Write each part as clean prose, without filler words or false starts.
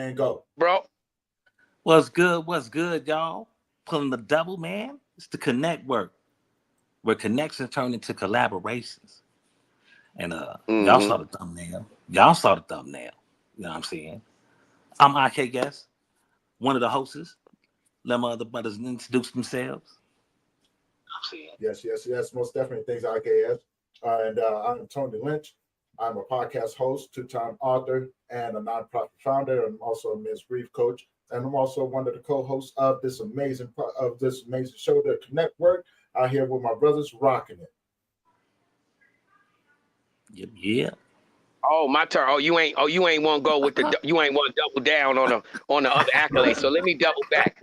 and go. Bro. What's good, y'all? Pulling the double, man. It's the CONNECTWORK, where connections turn into collaborations. And y'all saw the thumbnail. You know what I'm saying? I'm RK Guest, one of the hosts. Let my other brothers introduce themselves. Yes. Most definitely. Things RKS. And I'm Tony Lynch. I'm a podcast host, two-time author, and a nonprofit founder. I'm also a men's grief coach, and I'm also one of the co-hosts of this amazing show, the CONNECTWORK. Out here with my brothers, rocking it. Yeah. Oh, my turn. You ain't want to go with you ain't want to double down on the other accolades. So let me double back.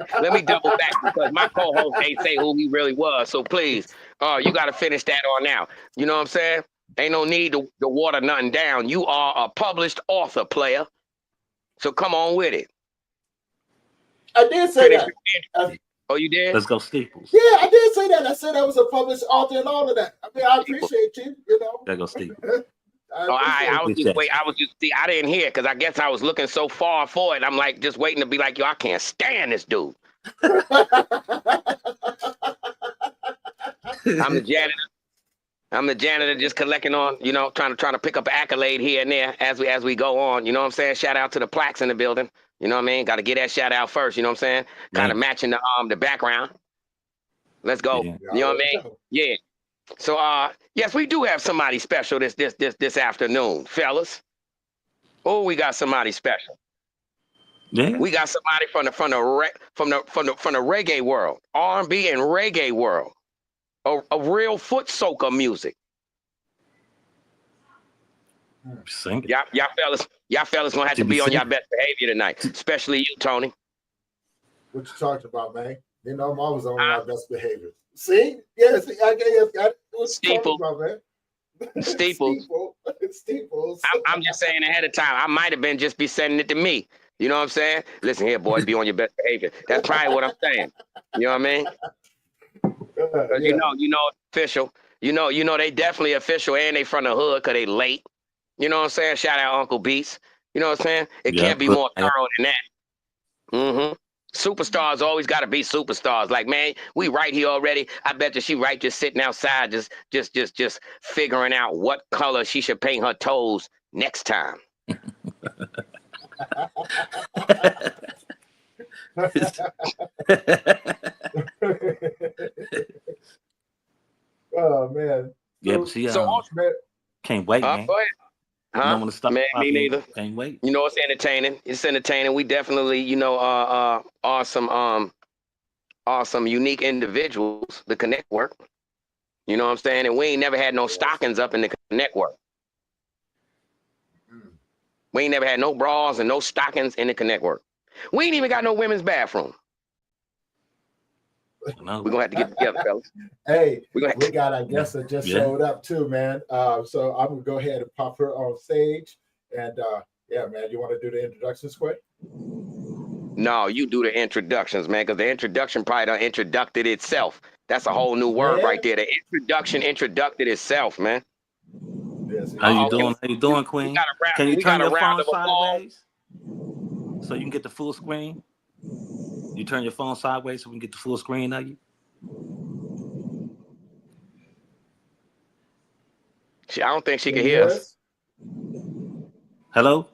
Because my co-host ain't say who he really was. So please, you got to finish that on now. You know what I'm saying? Ain't no need to water nothing down. You are a published author, player. So come on with it. I did say that. Oh, you did? Let's go Steeples. Yeah, I did say that. I said I was a published author and all of that. I mean, I appreciate you. You know. There go Steeples. I was just I didn't hear because I guess I was looking so far for it. I'm like just waiting to be like, yo, I can't stand this dude. I'm the janitor just collecting on, trying to pick up an accolade here and there as we go on. You know what I'm saying? Shout out to the plaques in the building. You know what I mean? Got to get that shout out first. You know what I'm saying? Kind of matching the background. Let's go. Yeah. You know what I mean? Yeah. So yes, we do have somebody special this afternoon, fellas. Oh, we got somebody special. Yeah. We got somebody from the reggae world, R&B and reggae world. A real foot soaker music. Sing it. Y'all fellas gonna have to be on your best behavior tonight, especially you, Tony. What you talking about, man? You know I'm always on my best behavior. See? Yes, I Steeples. Steeples. I'm just saying ahead of time. I might have been just be sending it to me. You know what I'm saying? Listen here, boy, be on your best behavior. That's probably what I'm saying. You know what I mean? You know, official. You know, they definitely official and they from the hood because they late. You know what I'm saying? Shout out Uncle Beats. You know what I'm saying? It can't be more thorough than that. Superstars always got to be superstars. Like, man, we right here already. I bet you she right just sitting outside, just figuring out what color she should paint her toes next time. Oh man. Yeah, but she can't wait, man. Go ahead. Huh? Man, me neither. Can't wait. You know, it's entertaining. It's entertaining. We definitely, are some unique individuals, the CONNECTWORK. You know what I'm saying? And we ain't never had no stockings up in the CONNECTWORK. We ain't never had no bras and no stockings in the CONNECTWORK. We ain't even got no women's bathroom. We're gonna have to get together, fellas. Hey, we got our guest that just showed up too, man. So I'm gonna go ahead and pop her on stage. And man, you want to do the introductions quick? No, you do the introductions, man, because the introduction probably done introduced itself. That's a whole new word right there. The introduction introduced itself, man. Yes, How you doing, Queen? Can you turn your phone sideways so you can get the full screen? You turn your phone sideways so we can get the full screen of you. I don't think she can hear us. Hello?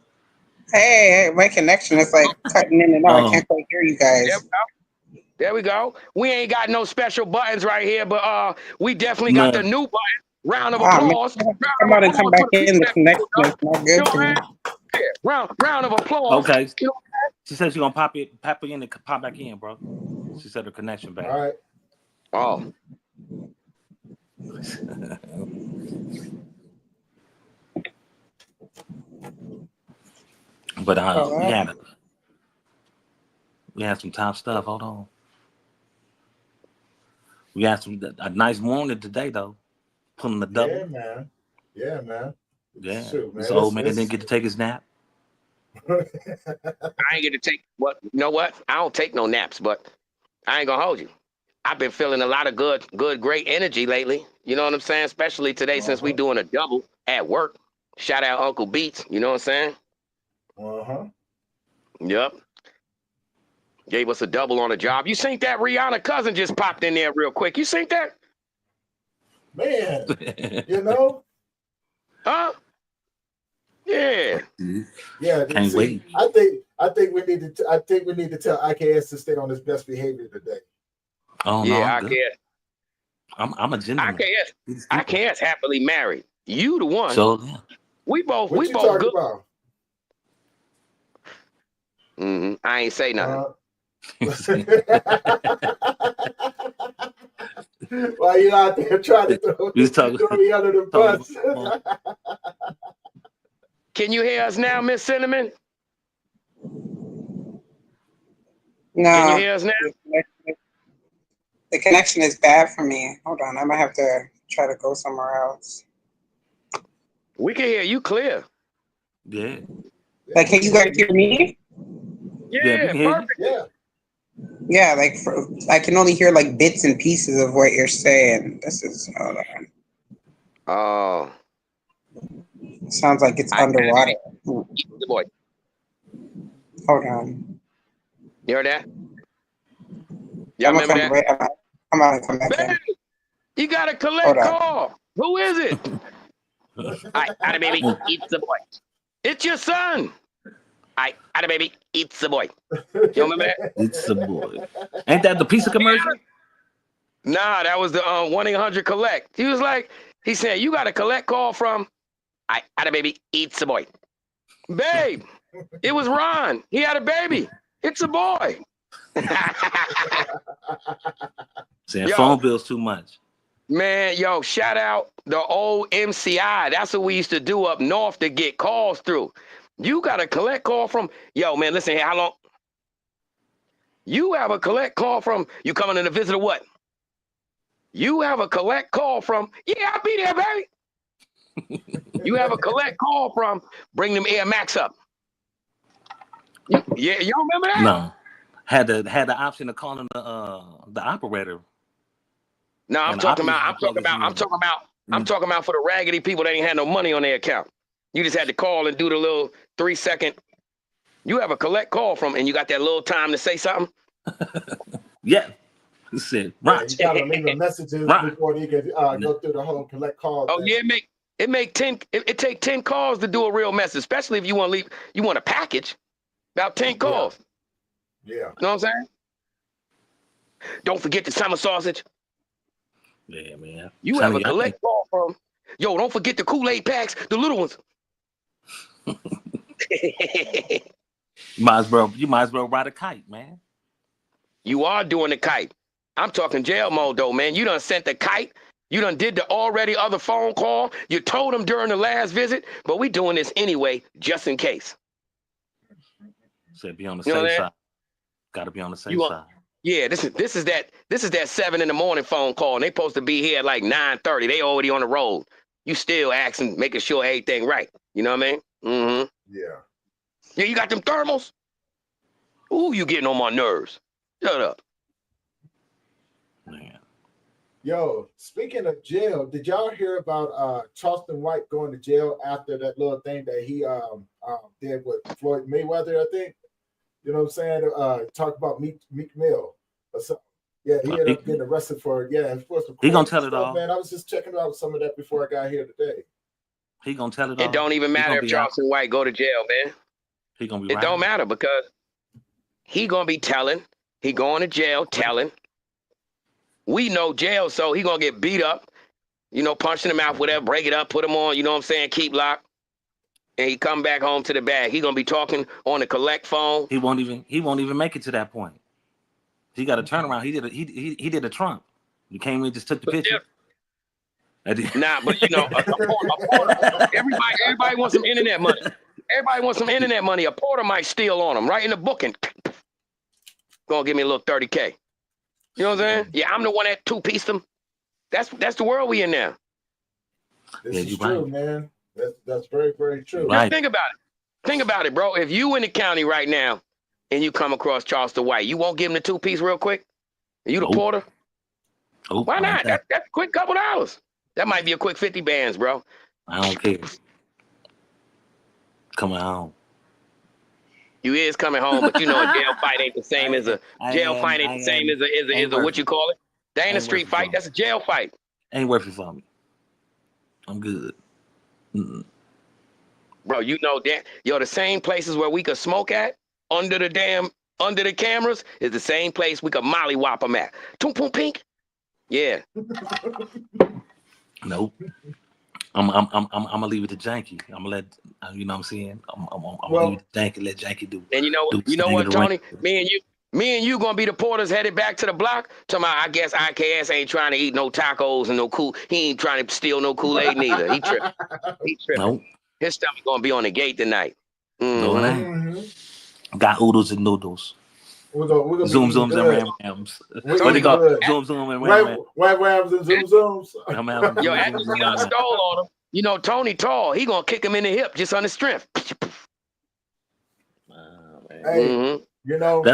Hey, my connection is like cutting in and out. I can't quite hear you guys. There we go. We ain't got no special buttons right here, but we definitely got the new button. Round of applause. Come out and come back in. The connection is not good for me. Round of applause. Okay. She said she's gonna pop in and pop back in, bro. She said her connection back. All right. Oh. But we had some top stuff. Hold on. We had a nice morning today though. Pulling the double. Yeah, man. Yeah. Shoot, man. This old man didn't get to take his nap. I ain't get to take you know what? I don't take no naps, but I ain't gonna hold you. I've been feeling a lot of good, great energy lately. You know what I'm saying? Especially today since we doing a double at work. Shout out Uncle Beats. You know what I'm saying? You Yep. Gave us a double on the job. You seen that Rihanna cousin just popped in there real quick? You seen that? Man, you know? Huh? Yeah. Yeah. Can't wait. I think we need to tell IKS to stay on his best behavior today. Oh no, Yeah, I'm good. I'm a gentleman. IKS happily married. You the one. So yeah. We both What we you both talking good. about? I ain't say nothing. Why you out there trying to throw me under the bus? Can you hear us now, Miss Cinnamon? No. Can you hear us now? The connection is bad for me. Hold on, I might have to try to go somewhere else. We can hear you clear. Yeah. Like, can you guys hear me? Yeah, perfect. Yeah. Yeah, like I can only hear like bits and pieces of what you're saying. This is hold on. Oh. Sounds like it's underwater. The boy. Hold on. You heard that? Y'all remember that? I'm gonna come back in. You got a collect call. Who is it? Ada baby, it's the boy. It's your son. Ada baby, it's the boy. You remember that? It's the boy. Ain't that the pizza commercial? Nah, that was the 1-800-COLLECT. He was like, he said, you got a collect call from Ada baby, it's the boy. Babe, it was Ron. He had a baby. It's a boy. Saying phone bills too much. Man, yo, shout out the old MCI. That's what we used to do up north to get calls through. You got a collect call from, yo, man, listen here, how long? You have a collect call from, you coming in to visit or what? You have a collect call from, yeah, I'll be there, baby. You have a collect call from, bring them Air Max up. Yeah, you don't remember that? No. Had the option of calling the operator. No, I'm talking about for the raggedy people that ain't had no money on their account. You just had to call and do the little 3-second. You have a collect call from, and you got that little time to say something. Yeah, he said, right. You gotta leave the messages before you can go through the whole collect call. Oh yeah, it take 10 calls to do a real message, especially if you want a package. About 10 calls. Yeah. You know what I'm saying? Don't forget the summer sausage. Yeah, man. You have a collect call from, yo, don't forget the Kool-Aid packs, the little ones. You might as well ride a kite, man. You are doing the kite. I'm talking jail mode though, man. You done sent the kite. You done did the already other phone call. You told them during the last visit, but we doing this anyway, just in case. Said be on the safe side. Got to be on the safe side. Yeah, this is that 7 in the morning phone call. And they supposed to be here at like 9:30. They already on the road. You still asking, making sure everything right. You know what I mean? Mm-hmm. Yeah. Yeah, you got them thermals? Ooh, you getting on my nerves. Shut up. Man. Yo, speaking of jail, did y'all hear about Charleston White going to jail after that little thing that he did with Floyd Mayweather, I think? You know what I'm saying? Talk about Meek Mill or something. Yeah, he ended up getting arrested for some he gonna tell it all. Man, I was just checking out some of that before I got here today. He gonna tell it all. It don't even matter if Charleston White go to jail, man. He gonna be. It don't matter because he gonna be telling. He going to jail telling. We know jail, so he gonna get beat up. You know, punched in the mouth, whatever. Break it up, put him on. You know what I'm saying? Keep locked. And he come back home to the bag. He gonna be talking on the collect phone. He won't even make it to that point. He got a turnaround. He did a Trump. You came in, just took the picture. Nah, but you know, everybody wants some internet money. Everybody wants some internet money. A porter might steal on them right in the booking. Gonna give me a little 30K. You know what I'm saying? Yeah, I'm the one that two-pieced them. That's the world we in now. This is true, man. That's very, very true. Right. Think about it. Think about it, bro. If you in the county right now and you come across Charleston White, you won't give him the 2-piece real quick? You the porter? Why not? That's a quick couple dollars. That might be a quick 50 bands, bro. I don't care. Come on. You is coming home, but you know a jail fight ain't the same as a what you call it? That ain't a street fight. That's a jail fight. Ain't worth it for me. I'm good. Bro, you know that the same places where we could smoke at under the cameras is the same place we could mollywop them at. Toom poom pink. Yeah. Nope. I'm gonna leave it to Janky. I'm gonna let you know what I'm saying. I'm gonna leave it to Janky. Let Janky do. And you know what, Tony? Me and you gonna be the porters headed back to the block. Talking about, I guess IKS ain't trying to eat no tacos and no he ain't trying to steal no Kool-Aid neither. He tripping. Nope. His stomach gonna be on the gate tonight. No, it ain't. Got oodles and noodles. We're zoom zooms and ram rams. What they call zoom zoom and ram rams. Ram rams and zoom zooms. Yo, after we done stole on him, you know Tony tall. He gonna kick him in the hip just on the strength. Hey, you know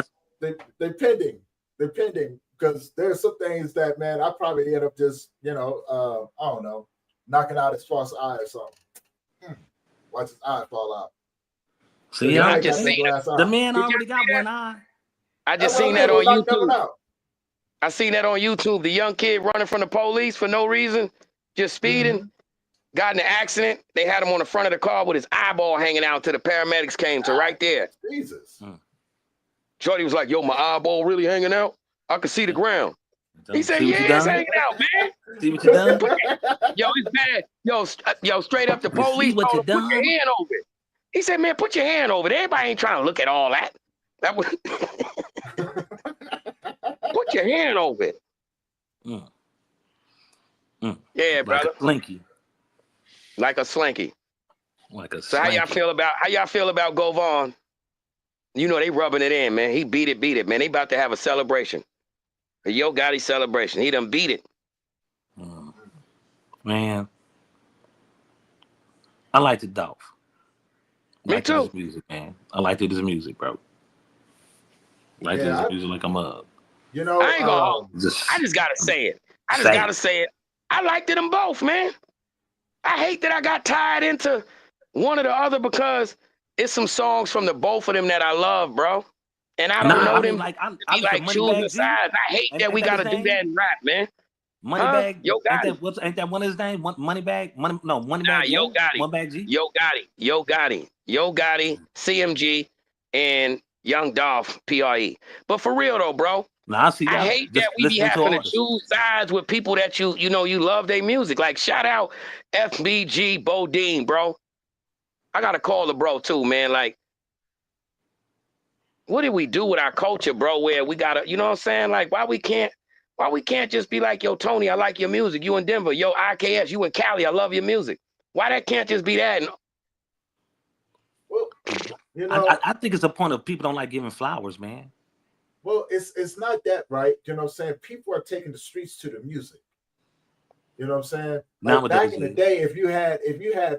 they pending. They're pending because there's some things that, man, I probably end up just I don't know, knocking out his false eye or something. Watch his eye fall out. See, I just seen the man already got one eye. I just seen that on YouTube. I seen that on YouTube. The young kid running from the police for no reason, just speeding, got in an accident. They had him on the front of the car with his eyeball hanging out till the paramedics came to right there. Jesus. Shorty was like, yo, my eyeball really hanging out? I could see the ground. He said, yeah, it's hanging out, man. See what you done? Yo, it's bad. Yo, straight up the police told him, put your hand over it. He said, man, put your hand over it. Everybody ain't trying to look at all that. That was put your hand over it. Yeah, brother. Like a slinky. Like a slinky. Like a so how y'all feel about Govon? You know they rubbing it in, man. He beat it, man. They about to have a celebration. A Yo Gotti celebration. He done beat it. Man. I liked it, Dolph. Me too. His music, man. I liked it as music, bro. I liked it as music like I'm up. You know, I ain't gonna I just gotta say it. I liked them both, man. I hate that I got tied into one or the other because it's some songs from the both of them that I love, bro. And I don't know them. I like choosing sides. I hate that we gotta do that in rap, man. Moneybag, Yo Gotti. Ain't that one of his name? Moneybag? Moneybag. Yo Gotti. Moneybag G. Yo Gotti, CMG, and Young Dolph, PRE. But for real though, bro. I hate that we be having to choose sides with people that you love their music. Like shout out FBG Bodine, bro. I gotta call the bro too, man. Like, what did we do with our culture, bro? Where we gotta, you know what I'm saying? Like, why we can't just be like, yo, Tony, I like your music. You in Denver. Yo, IKS, you in Cali. I love your music. Why that can't just be that? Well, you know, I think it's a point of people don't like giving flowers, man. Well, it's not that, right? You know what I'm saying? People are taking the streets to the music. You know what I'm saying? Like back in the day, if you had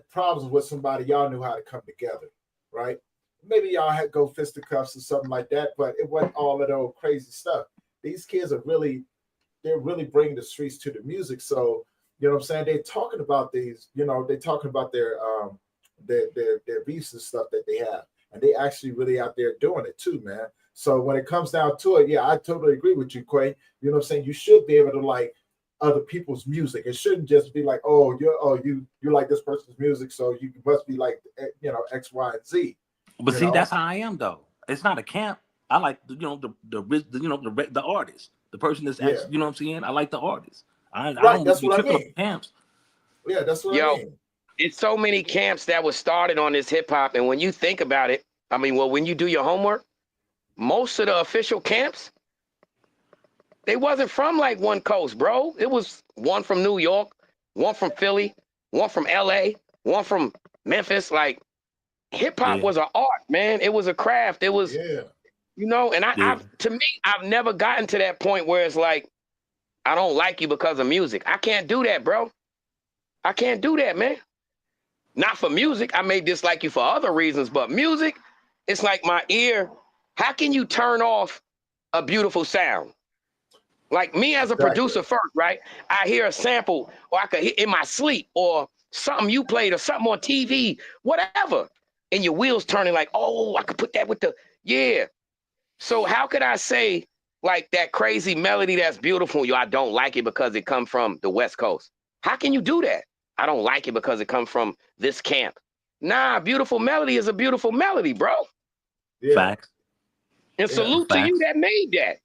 problems with somebody, y'all knew how to come together, right? Maybe y'all had go fisticuffs or something like that, but it wasn't all of those crazy stuff. These kids are they're really bringing the streets to the music. So, you know what I'm saying? They're talking about these, they're talking about their beefs and stuff that they have. And they actually really out there doing it too, man. So when it comes down to it, yeah, I totally agree with you, Quay. You know what I'm saying? You should be able to like other people's music. It shouldn't just be like, you like this person's music, so you must be like, X, Y, and Z. But see, that's how I am though. It's not a camp. I like the artist, the person that's actually, you know what I'm saying? I like the artist. I don't that's be what I tripping mean. on camps. Yeah, that's what I mean. It's so many camps that was started on this hip hop, and when you think about it, when you do your homework, most of the official camps, they wasn't from like one coast, bro. It was one from New York, one from Philly, one from LA, one from Memphis. Like hip hop was an art, man. It was a craft. It was, and I've never gotten to that point where it's like, I don't like you because of music. I can't do that, bro. I can't do that, man. Not for music. I may dislike you for other reasons, but music, it's like my ear. How can you turn off a beautiful sound? Like me as a producer first, right? I hear a sample or I could hear in my sleep or something you played or something on TV, whatever. and your wheels turning like, oh, I could put that with the, yeah. So how could I say like that crazy melody that's beautiful, I don't like it because it come from the West Coast? How can you do that? I don't like it because it come from this camp. Nah, beautiful melody is a beautiful melody, bro. Yeah. Facts. And salute to you that made that.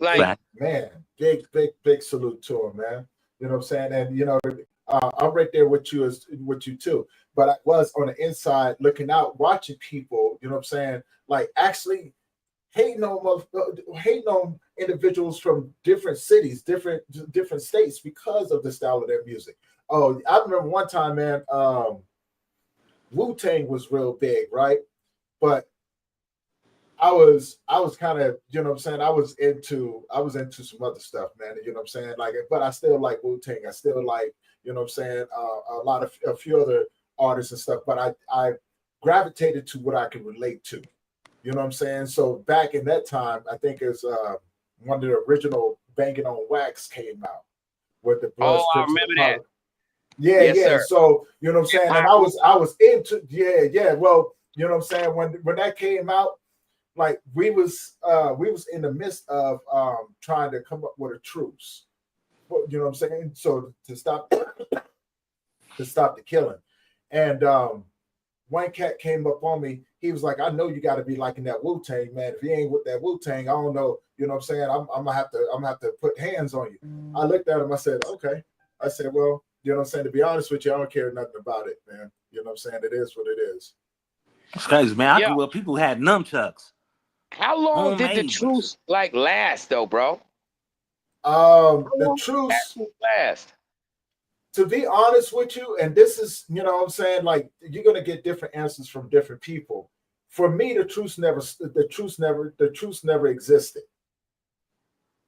Like, Facts. Man, big salute to him, man. You know what I'm saying? And you know, I'm right there with you too. But I was on the inside looking out, watching people, you know what I'm saying, like actually hating on individuals from different cities, different states because of the style of their music. Oh, I remember one time, man, Wu-Tang was real big, right? But I was kind of, you know what I'm saying, I was into some other stuff, man. You know what I'm saying? Like, but I still like Wu-Tang. I still like, you know what I'm saying, a few other artists and stuff, but I gravitated to what I could relate to. You know what I'm saying? So back in that time, I think it's one of the original Banging on Wax came out with the blood. oh, I remember that. Yeah, yes, yeah. Sir. So you know what I'm saying, and I was into yeah. Well, you know what I'm saying, when that came out, like we was in the midst of trying to come up with a truce. You know what I'm saying? So to stop the killing, and one cat came up on me. He was like, I know you got to be liking that Wu-Tang, man. If you ain't with that Wu-Tang, I don't know. You know what I'm saying? I'm gonna have to put hands on you. I looked at him. I said, okay. I said, well, you know what I'm saying? To be honest with you, I don't care nothing about it, man. You know what I'm saying? It is what it is. It's crazy, man. I grew up, people had nunchucks. How long did the truce like last though, bro? The truce last. To be honest with you, and this is, you know what I'm saying, like you're gonna get different answers from different people. For me, the truce never existed.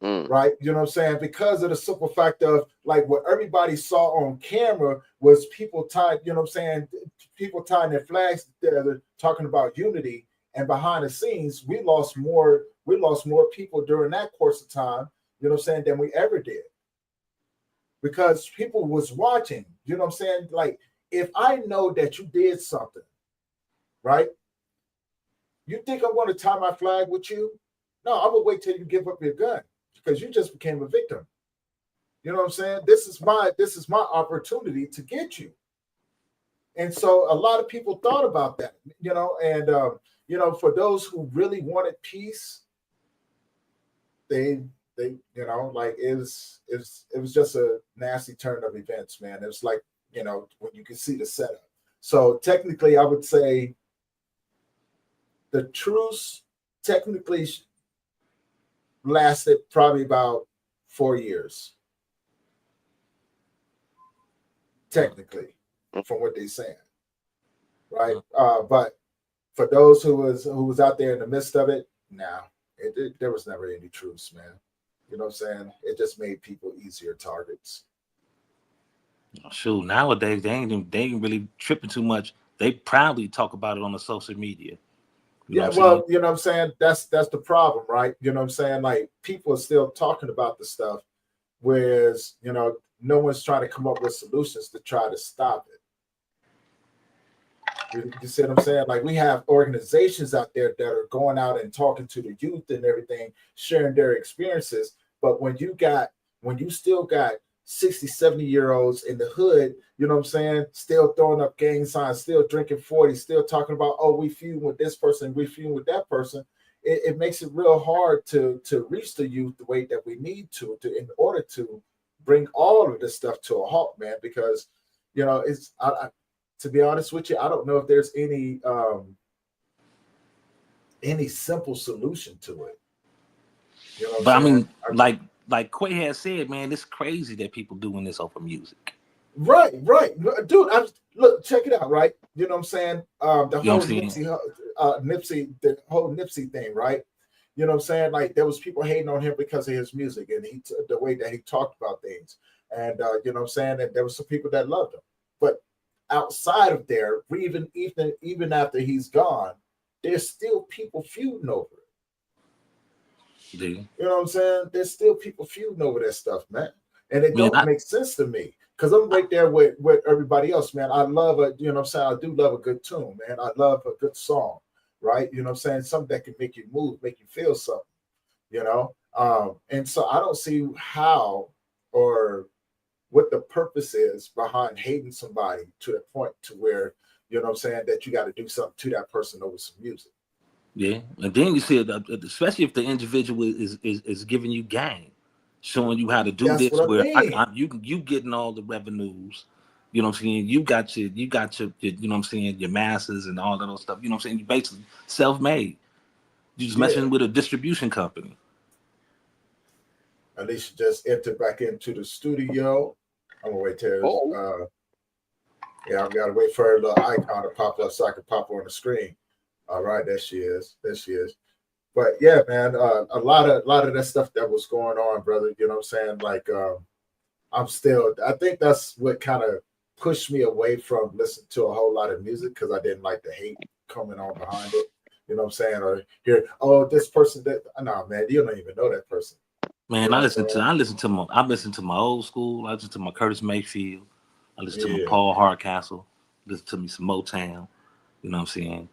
Right? You know what I'm saying? Because of the simple fact of like what everybody saw on camera was people tied, you know what I'm saying, people tying their flags together, talking about unity, and behind the scenes, we lost more people during that course of time, you know what I'm saying, than we ever did. Because people was watching, you know what I'm saying? Like, if I know that you did something, right? You think I'm going to tie my flag with you? No, I'm going to wait till you give up your gun because you just became a victim. You know what I'm saying? This is my opportunity to get you. And so a lot of people thought about that, you know, and, you know, for those who really wanted peace, they you know, like it was just a nasty turn of events, man. It was like, you know, when you can see the setup. So technically, I would say the truce technically lasted probably about 4 years. Technically, from what they're saying, right? But for those who was out there in the midst of it, there was never any truce, man. You know what I'm saying? It just made people easier targets. Shoot, nowadays they ain't really tripping too much. They proudly talk about it on the social media. You know what I'm saying? That's the problem, right? You know what I'm saying? Like people are still talking about the stuff, whereas, you know, no one's trying to come up with solutions to try to stop it. You see what I'm saying? Like we have organizations out there that are going out and talking to the youth and everything, sharing their experiences. But when you still got 60, 70-year-olds in the hood, you know what I'm saying, still throwing up gang signs, still drinking 40, still talking about, oh, we feud with this person, we feud with that person, it makes it real hard to reach the youth the way that we need to in order to bring all of this stuff to a halt, man, because, you know, to be honest with you, I don't know if there's any simple solution to it. You know but I mean, like Quay has said, man, it's crazy that people doing this over music. Right, dude. Look, check it out, right? You know what I'm saying? The whole Nipsey thing, right? You know what I'm saying? Like there was people hating on him because of his music and the way that he talked about things, and you know what I'm saying? And there was some people that loved him, but outside of there, even after he's gone, there's still people feuding over it. You know what I'm saying? There's still people feuding over that stuff, man. And it don't make sense to me. because I'm right there with everybody else, man. I love a, you know what I'm saying? I do love a good tune, man. I love a good song, right? You know what I'm saying? Something that can make you move, make you feel something, you know? And so I don't see how or what the purpose is behind hating somebody to the point to where, you know what I'm saying, that you got to do something to that person over some music. Yeah, and then you see it, especially if the individual is giving you game, showing you how to do That's this, what I where mean. you getting all the revenues, you know what I'm saying? You got your you know what I'm saying, your masses and all that other stuff. You know what I'm saying? You basically self-made. You just messing with a distribution company. Alicia just entered back into the studio. I'm gonna wait till yeah, I've got to wait for her little icon to pop up so I can pop her on the screen. All right, there she is. There she is. But yeah, man, a lot of that stuff that was going on, brother. You know what I'm saying? Like, I think that's what kind of pushed me away from listening to a whole lot of music, because I didn't like the hate coming on behind it. You know what I'm saying? Or hear, oh, this person that, no, man, you don't even know that person. Man, you know I listen to my old school. I listen to my Curtis Mayfield. I listen to my Paul Hardcastle. Listen to me some Motown. You know what I'm saying?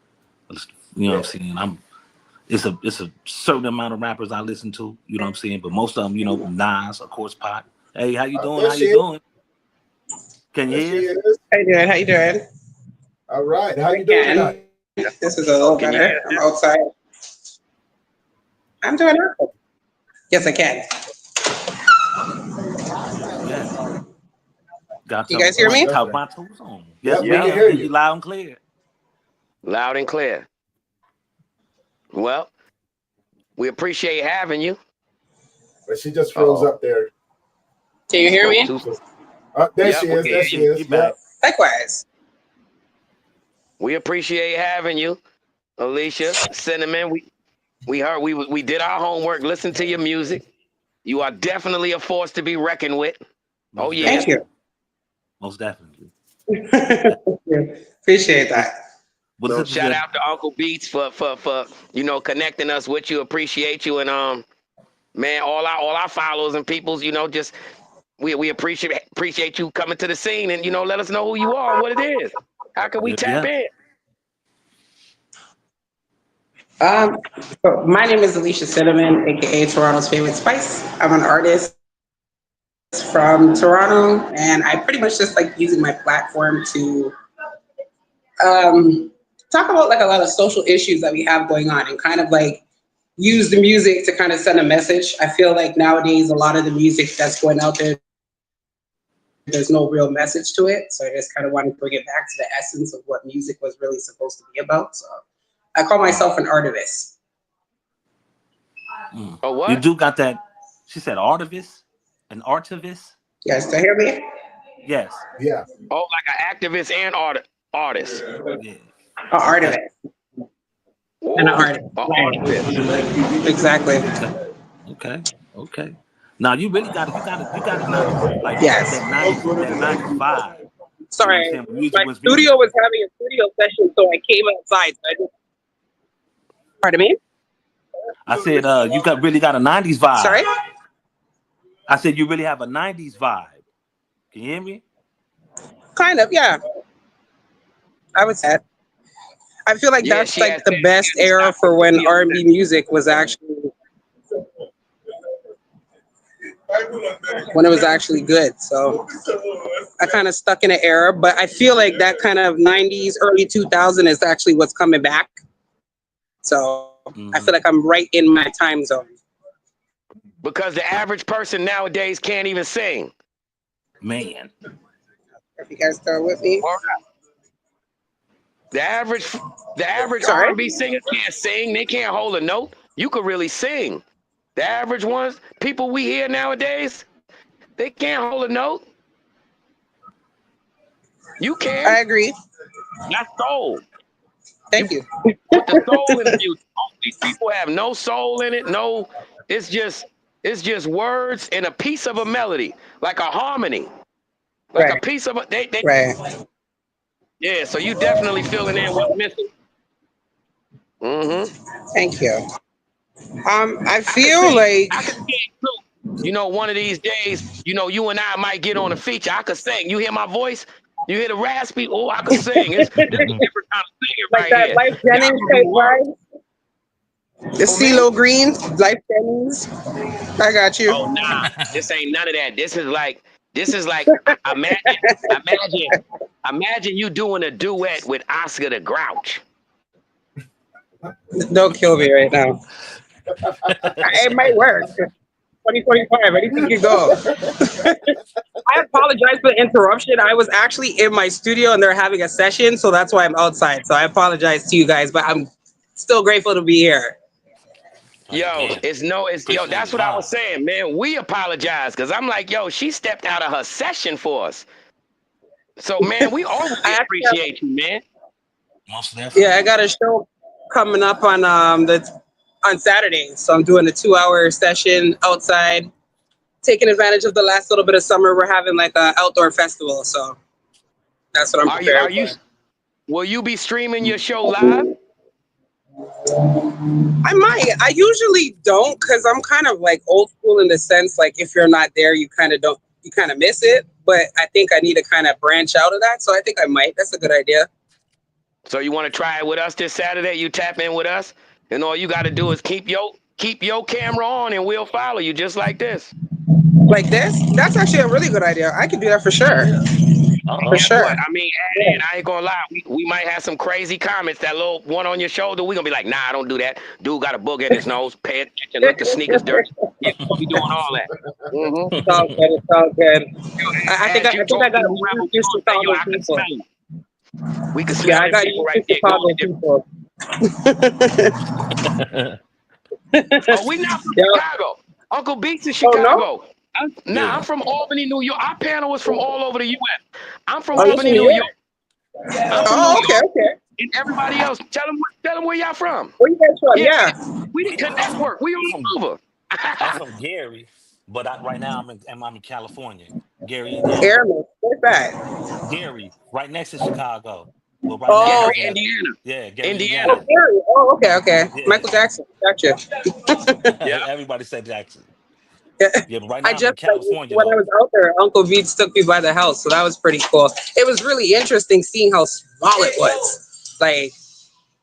You know what I'm saying? It's a certain amount of rappers I listen to. You know what I'm saying? But most of them, you know, Nas, of course, Pac. Hey, how you doing? How you doing? Can you hear? How you doing? How you doing? All right. How you doing tonight? This is a little better. I'm outside. I'm doing it. Yes, I can. Yeah. You guys hear me? Yes, we can hear you loud and clear. Loud and clear. Well, we appreciate having you. But she just froze up there. Can you hear me? There she is. There she is. Yeah. Likewise. We appreciate having you, Alicia, Cinnamon. We heard we did our homework. Listen to your music. You are definitely a force to be reckoned with. Oh yeah. Thank you. Most definitely. Appreciate that. So shout out to Uncle Beats for you know, connecting us with you. Appreciate you, and man, all our followers and peoples, you know, just we appreciate you coming to the scene, and you know, let us know who you are and what it is. How can we tap in? So my name is Alicia Cinnamon, aka Toronto's favorite spice. I'm an artist from Toronto, and I pretty much just like using my platform to talk about like a lot of social issues that we have going on, and kind of like use the music to kind of send a message. I feel like nowadays a lot of the music that's going out there, there's no real message to it. So I just kind of want to bring it back to the essence of what music was really supposed to be about. So I call myself an artivist. Oh, what? You do got that? She said artivist? An artivist? You guys still hear me? Yes. Yeah. Oh, like an activist and artist. Yeah. An artivist. And an artist. Artist. Exactly. Okay. Now you really got it. You got it now. Like yes. that 90s vibe. Sorry, you know my studio was having a studio session, so I came outside. Pardon me? I said, you really got a 90s vibe. Sorry? I said you really have a 90s vibe. Can you hear me? Kind of, yeah. I would say. I feel like that's like the best era for when R&B music was actually when it was actually good. So I kind of stuck in an era, but I feel like that kind of 90s, early 2000 is actually what's coming back. So I feel like I'm right in my time zone. Because the average person nowadays can't even sing. Man. If you guys start with me. The average R&B singer can't sing. They can't hold a note. You could really sing. The average ones, people we hear nowadays, they can't hold a note. You can. I agree. That's soul. Thank you. Put the soul in the music. These people have no soul in it. No, it's just words and a piece of a melody, like a harmony, like a piece of a. Right. Yeah, so you definitely filling in what's missing. Thank you. I feel like I can sing too. You know, one of these days, you know, you and I might get on a feature. I could sing. You hear my voice? You hear the raspy? Oh, I could sing. This is a different kind of singing Like right that here. Life Jennings type vibe. The CeeLo Green, Life Jennings. I got you. Oh nah, this ain't none of that. This is like imagine you doing a duet with Oscar the Grouch. Don't kill me right now. It might work. 2025, anything can go. I apologize for the interruption. I was actually in my studio and they're having a session, so that's why I'm outside. So I apologize to you guys, but I'm still grateful to be here. Yo, that's what I was saying, man. We apologize because I'm like, yo, she stepped out of her session for us. So, man, we always appreciate you, man. Most definitely. Yeah, I got a show coming up on Saturday, so I'm doing a 2-hour session outside, taking advantage of the last little bit of summer. We're having like an outdoor festival, so that's what I'm preparing for. Will you be streaming your show live? I might. I usually don't because I'm kind of like old school in the sense like if you're not there, you kind of miss it. But I think I need to kind of branch out of that, so I think I might. That's a good idea. So you want to try it with us this Saturday? You tap in with us, and all you got to do is keep your camera on, and we'll follow you just like this. Like this? That's actually a really good idea. I can do that for sure. For sure. What? I mean, and I ain't gonna lie, we might have some crazy comments. That little one on your shoulder, we gonna be like, nah, don't do that. Dude got a booger in his nose. Pay attention. Look, the sneakers dirty. Yeah, we'll be doing all that. Mm-hmm. It's all good. It's all good. I think I got a few Chicago people. We can smell the people right there. Oh, we not from Chicago. Uncle Beats is Chicago. Oh, no? I'm from Albany, New York. Our panel was from all over the U.S. I'm from Albany, New York. Okay. And everybody else, tell them where y'all from. Where you guys from? Yeah. We didn't connect work. We all over. I'm from Gary, but right now I'm in California. Gary, Indiana. Airman. Where's that? Gary, right next to Chicago. Well, Gary, Indiana. Yeah, Gary, Indiana. Oh, Gary. Oh, okay. Yeah. Michael Jackson. Gotcha. Yeah, everybody said Jackson. Yeah, but right now I'm in California. When I was out there, Uncle Beats took me by the house, so that was pretty cool. It was really interesting seeing how small it was. Like,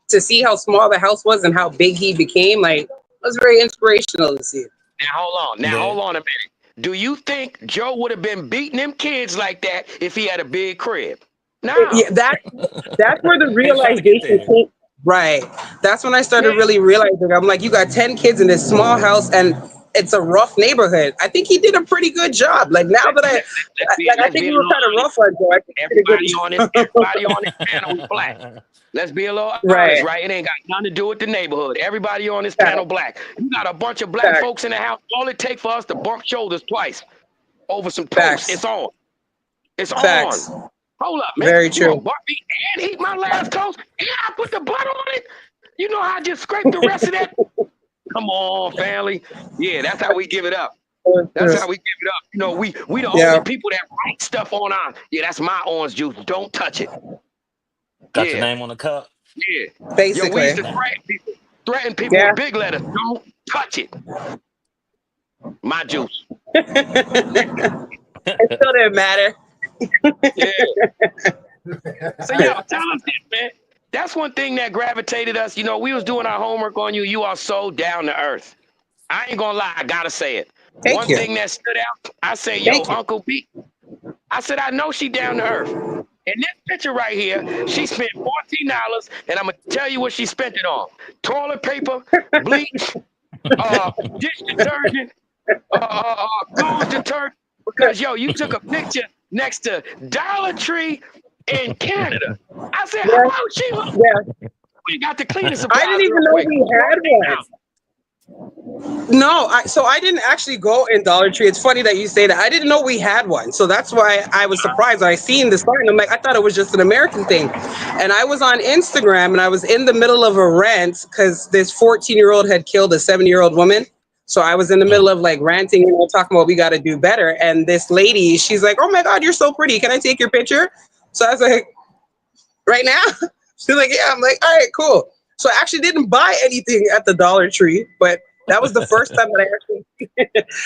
to see how small the house was and how big he became, like, it was very inspirational to see. Now, hold on a minute. Do you think Joe would have been beating them kids like that if he had a big crib? No. Yeah, that's where the realization came. Right. That's when I started really realizing, I'm like, you got 10 kids in this small house and it's a rough neighborhood. I think he did a pretty good job. Like now that I think he was kind of rough on Joe. Everybody on this panel is black. Let's be a little honest, right? It ain't got nothing to do with the neighborhood. Everybody on this panel black. You got a bunch of black folks in the house. All it takes for us to bump shoulders twice over some toast. It's on. It's on. Hold up, man. Very true. You me and eat my last toast, and I put the butter on it. You know how I just scraped the rest of that? Come on, family. Yeah, that's how we give it up. That's how we give it up. You know, we the only people that write stuff on our. Yeah, that's my orange juice. Don't touch it. Got your name on the cup. Yeah, basically. We used to threaten people with big letters. Don't touch it. My juice. It still didn't matter. Yeah. So tell us this, man. That's one thing that gravitated us. You know, we was doing our homework on you. You are so down to earth. I ain't gonna lie, I gotta say it. One thing that stood out, I say, Uncle B. I said, I know she down to earth. In this picture right here, she spent $14, and I'm gonna tell you what she spent it on: toilet paper, bleach, dish detergent, clothes detergent. Because you took a picture next to Dollar Tree in Canada. I said, how about she look? Yeah. We got the cleanest supplies. I didn't even know we had one. No, I didn't actually go in Dollar Tree. It's funny that you say that. I didn't know we had one. So that's why I was surprised. I seen the sign. I'm like, I thought it was just an American thing. And I was on Instagram and I was in the middle of a rant because this 14-year-old had killed a 7-year-old woman. So I was in the middle of like ranting, talking about we got to do better. And this lady, she's like, oh my God, you're so pretty. Can I take your picture? So I was like, right now? She's like, yeah. I'm like, all right, cool. So I actually didn't buy anything at the Dollar Tree, but That was the first time that I actually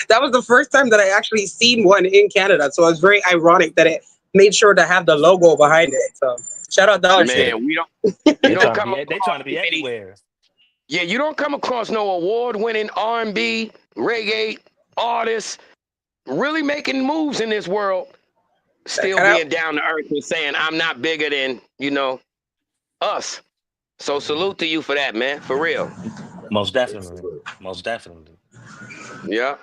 that was the first time that I actually seen one in Canada. So it was very ironic that it made sure to have the logo behind it. So shout out Dollar Tree. Man, we don't you don't come They trying to be across everywhere. Yeah, you don't come across no award-winning R&B, reggae artists really making moves in this world, still being down to earth and saying, I'm not bigger than, us. So salute to you for that, man, for real. Most definitely. Most definitely. Yeah.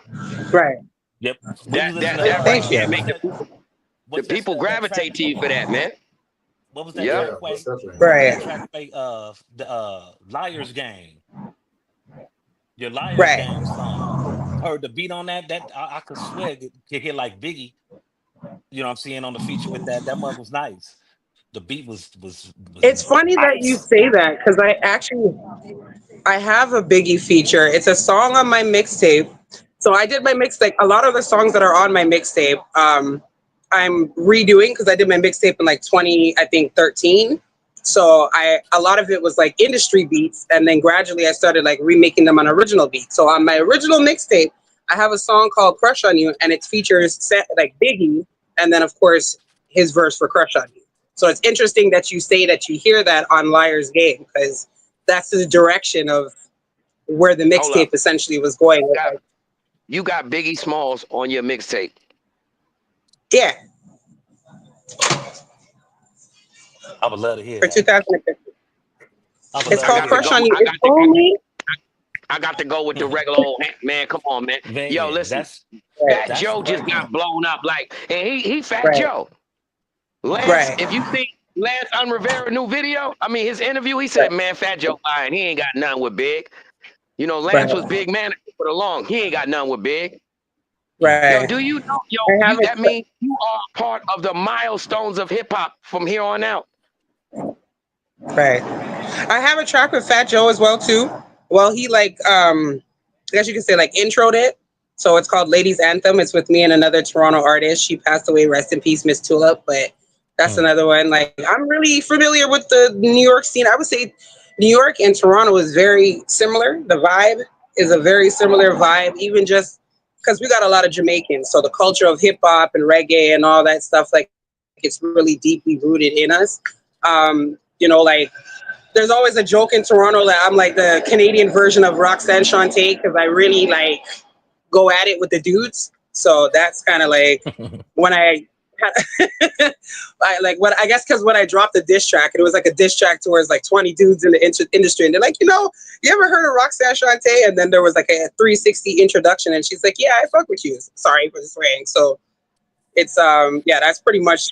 Right. Yep. That right there make the people gravitate to you for that, man. What was that track? Right. Track the Liar's Game. Your Liar's Game song. Heard the beat on that. That I could swear it could hit like Biggie. You know what I'm seeing on the feature with that. That mug was nice. The beat was It's funny that you say that because I have a Biggie feature. It's a song on my mixtape. So I did my mixtape. A lot of the songs that are on my mixtape, I'm redoing because I did my mixtape in like 2013. So a lot of it was like industry beats, and then gradually I started like remaking them on original beats. So on my original mixtape, I have a song called "Crush on You," and it features like Biggie, and then of course his verse for "Crush on You." So it's interesting that you say that you hear that on Liar's Game because that's the direction of where the mixtape essentially was going. You got Biggie Smalls on your mixtape. Yeah. I would love to hear for that. 2015. It's called Crush on You. It's only. I got to go with the regular old man. Come on, man. Yo, listen. Fat Joe just got blown up. Like, and he Fat Joe. Lance, if you think Lance Rivera new video, I mean his interview, he said, man, Fat Joe lying. He ain't got nothing with Big. Lance was Big man for the long. He ain't got nothing with Big. Right. Yo, do you know, that means you are part of the milestones of hip hop from here on out. Right. I have a track with Fat Joe as well too. Well, he I guess you could say like introed it. So it's called Ladies Anthem. It's with me and another Toronto artist. She passed away, rest in peace, Miss Tulip. But that's another one. Like, I'm really familiar with the New York scene. I would say New York and Toronto is very similar. The vibe is a very similar vibe, even just because we got a lot of Jamaicans. So the culture of hip hop and reggae and all that stuff, like, it's really deeply rooted in us. Like, there's always a joke in Toronto that I'm like the Canadian version of Roxanne Shante because I really like go at it with the dudes. So that's kind of like when I guess because when I dropped the diss track, it was like a diss track towards like 20 dudes in the industry, and they're like, you ever heard of Roxanne Shante? And then there was like a 360 introduction, and she's like, yeah, I fuck with you. Sorry for swearing. So it's that's pretty much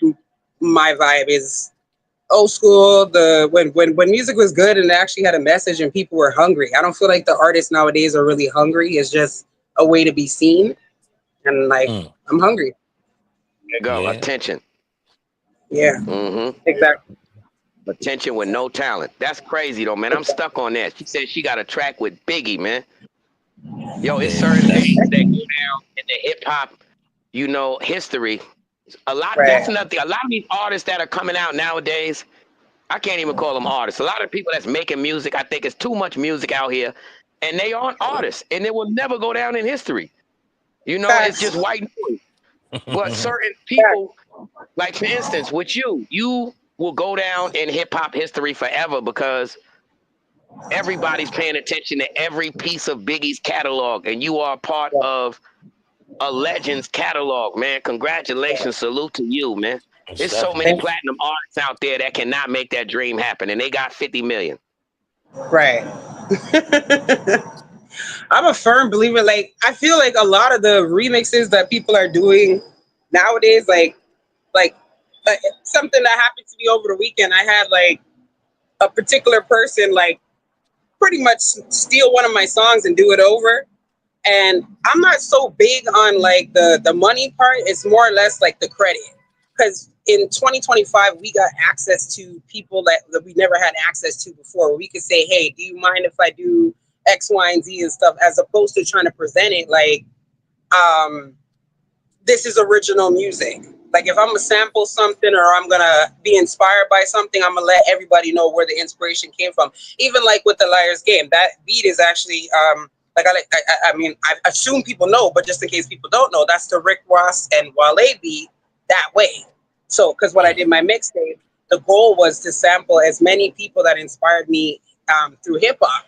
my vibe is old school. When music was good and it actually had a message and people were hungry. I don't feel like the artists nowadays are really hungry. It's just a way to be seen, and like I'm hungry. There you go. Attention. Yeah. Exactly. Attention with no talent. That's crazy though, man. I'm stuck on that. She said she got a track with Biggie, man. Yo, it's certain things that go down in the hip hop, history. A lot. That's nothing. A lot of these artists that are coming out nowadays, I can't even call them artists. A lot of people that's making music, I think it's too much music out here, and they aren't artists, and they will never go down in history. It's just white noise. But certain people, like for instance, with you will go down in hip hop history forever because everybody's paying attention to every piece of Biggie's catalog, and you are part of a legend's catalog, man. Congratulations, salute to you, man. There's so many platinum artists out there that cannot make that dream happen, and they got 50 million. Right. I'm a firm believer. Like, I feel like a lot of the remixes that people are doing nowadays, like something that happened to me over the weekend. I had like a particular person like pretty much steal one of my songs and do it over. And I'm not so big on like the money part. It's more or less like the credit. Because in 2025, we got access to people that we never had access to before. We could say, hey, do you mind if I do X, Y, and Z and stuff, as opposed to trying to present it like this is original music. Like if I'm gonna sample something or I'm gonna be inspired by something, I'm gonna let everybody know where the inspiration came from. Even like with the Liar's Game, that beat is actually I mean, I assume people know, but just in case people don't know, that's the Rick Ross and Wale beat That Way. So, because when I did my mixtape, the goal was to sample as many people that inspired me through hip hop,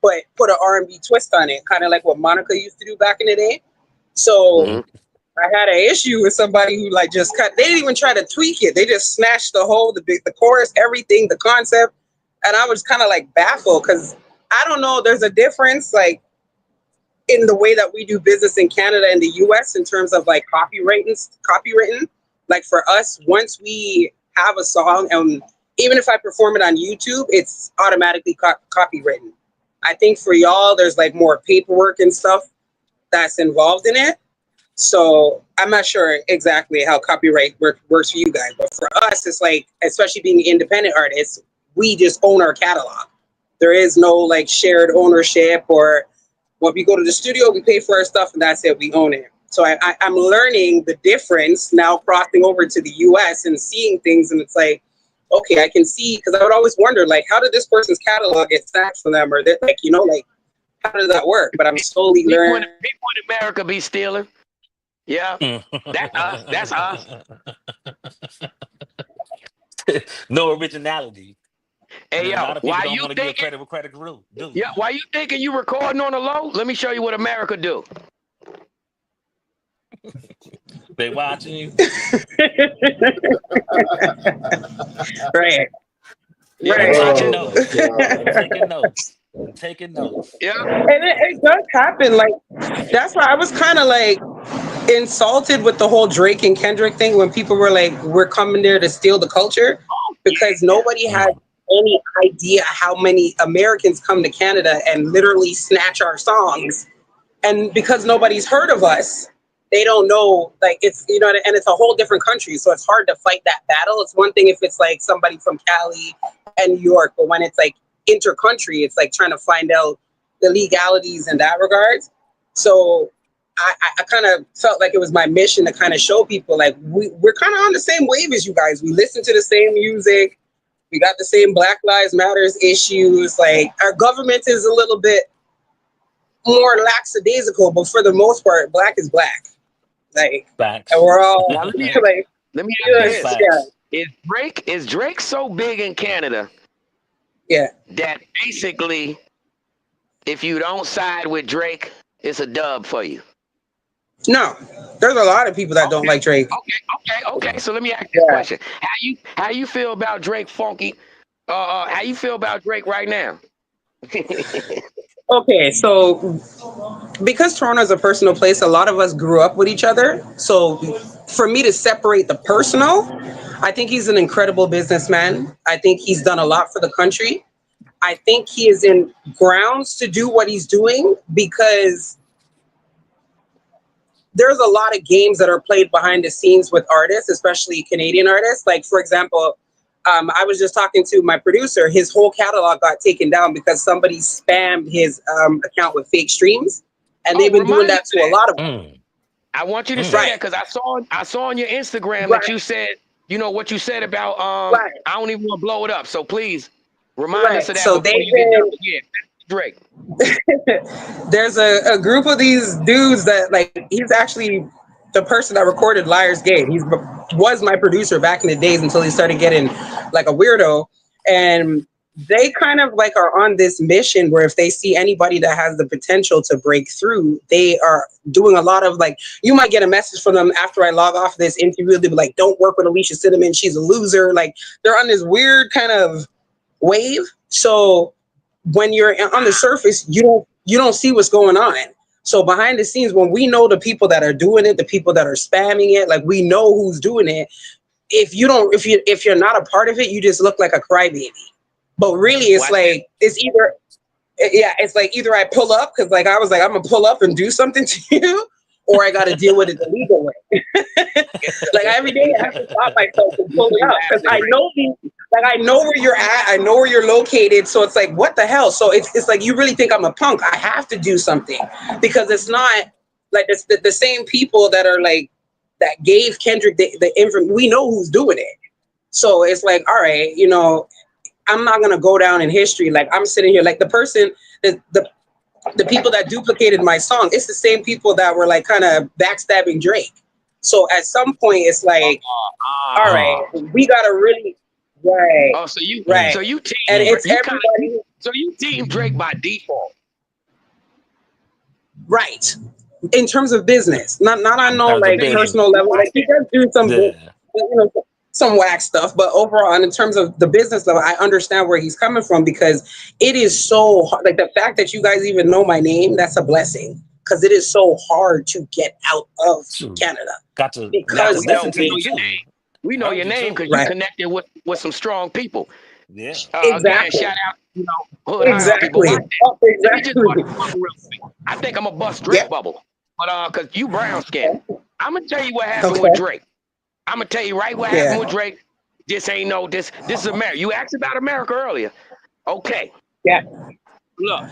but put an R&B twist on it, kind of like what Monica used to do back in the day. So I had an issue with somebody who like just cut. They didn't even try to tweak it. They just snatched the chorus, everything, the concept, and I was kind of like baffled because I don't know. There's a difference like in the way that we do business in Canada and the US in terms of like copywritten. Like for us, once we have a song, and even if I perform it on YouTube, it's automatically copywritten. I think for y'all, there's like more paperwork and stuff that's involved in it. So I'm not sure exactly how copyright works for you guys, but for us, it's like, especially being independent artists, we just own our catalog. There is no like shared ownership, or when we go to the studio, we pay for our stuff and that's it, we own it. So I'm learning the difference now, crossing over to the US and seeing things, and it's like, okay, I can see, because I would always wonder, like, how did this person's catalog get stacked for them, or that, like, you know, like, how does that work? But I'm slowly learning. People in America be stealing. Yeah, that's us. No originality. Hey, yo, why you thinking? Credit where credit due. Yeah, why you thinking you recording on the low? Let me show you what America do. They watching you. Right. Yeah, Right. Taking notes. Taking notes. Taking notes. Yeah. And it does happen. Like, that's why I was kind of like insulted with the whole Drake and Kendrick thing when people were like, we're coming there to steal the culture, because nobody had any idea how many Americans come to Canada and literally snatch our songs. And because nobody's heard of us, they don't know, like, it's, you know, and it's a whole different country. So it's hard to fight that battle. It's one thing if it's like somebody from Cali and New York, but when it's like inter-country, it's like trying to find out the legalities in that regards. So I kind of felt like it was my mission to kind of show people, like, we're kind of on the same wave as you guys. We listen to the same music. We got the same Black Lives Matters issues. Like, our government is a little bit more lackadaisical, but for the most part, black is black. Like, Facts. and we're all Now, let me yes, ask yeah. Is Drake so big in Canada? Yeah. That basically, if you don't side with Drake, it's a dub for you. No, there's a lot of people that don't like Drake. Okay. So let me ask you a question. How you feel about Drake Funky? How you feel about Drake right now? Okay, so because Toronto is a personal place, a lot of us grew up with each other. So for me to separate the personal, I think he's an incredible businessman. I think he's done a lot for the country. I think he is in grounds to do what he's doing because there's a lot of games that are played behind the scenes with artists, especially Canadian artists. Like, for example, I was just talking to my producer. His whole catalog got taken down because somebody spammed his account with fake streams, and they've been doing that to a lot of them. I want you to say that because I saw on your Instagram that you said, you know, what you said about I don't even want to blow it up. So please remind us of that. So Drake. There's a group of these dudes that, like, he's actually the person that recorded Liar's Game. He was my producer back in the days until he started getting like a weirdo. And they kind of like are on this mission where if they see anybody that has the potential to break through, they are doing a lot of, like, you might get a message from them after I log off this interview. They'll be like, don't work with Alicia Cinnamon. She's a loser. Like, they're on this weird kind of wave. So when you're on the surface, you don't see what's going on. So behind the scenes, when we know the people that are doing it, the people that are spamming it, like, we know who's doing it. If you're not a part of it, you just look like a crybaby. But really, it's like, it's like either I pull up because, like, I was like, I'm gonna pull up and do something to you, or I got to deal with it the legal way. Like, every day I have to stop myself and pull it up because I know where you're at, I know where you're located. So it's like, what the hell? So it's like, you really think I'm a punk? I have to do something because it's not like it's the same people that are like that gave Kendrick the information. We know who's doing it. So it's like, all right, you know, I'm not gonna go down in history. Like, I'm sitting here, like, the person, the the people that duplicated my song, it's the same people that were like kind of backstabbing Drake. So at some point, it's like, all right, we gotta really, right? Oh, so you team, and it's you everybody. so you team Drake by default, Right. In terms of business, not on no like personal level. Like he does do some, some whack stuff, but overall, and in terms of the business level, I understand where he's coming from because it is so hard. Like the fact that you guys even know my name, that's a blessing because it is so hard to get out of Canada. Got to because we know your name because you connected with some strong people. Yeah, exactly. Shout out, hood exactly. Exactly. I think I'm a bust Drake bubble, but because you brown skin, I'm gonna tell you what happened with Drake. I'm gonna tell you right what happened with Drake. This ain't this is America. You asked about America earlier. Okay. Yeah. Look,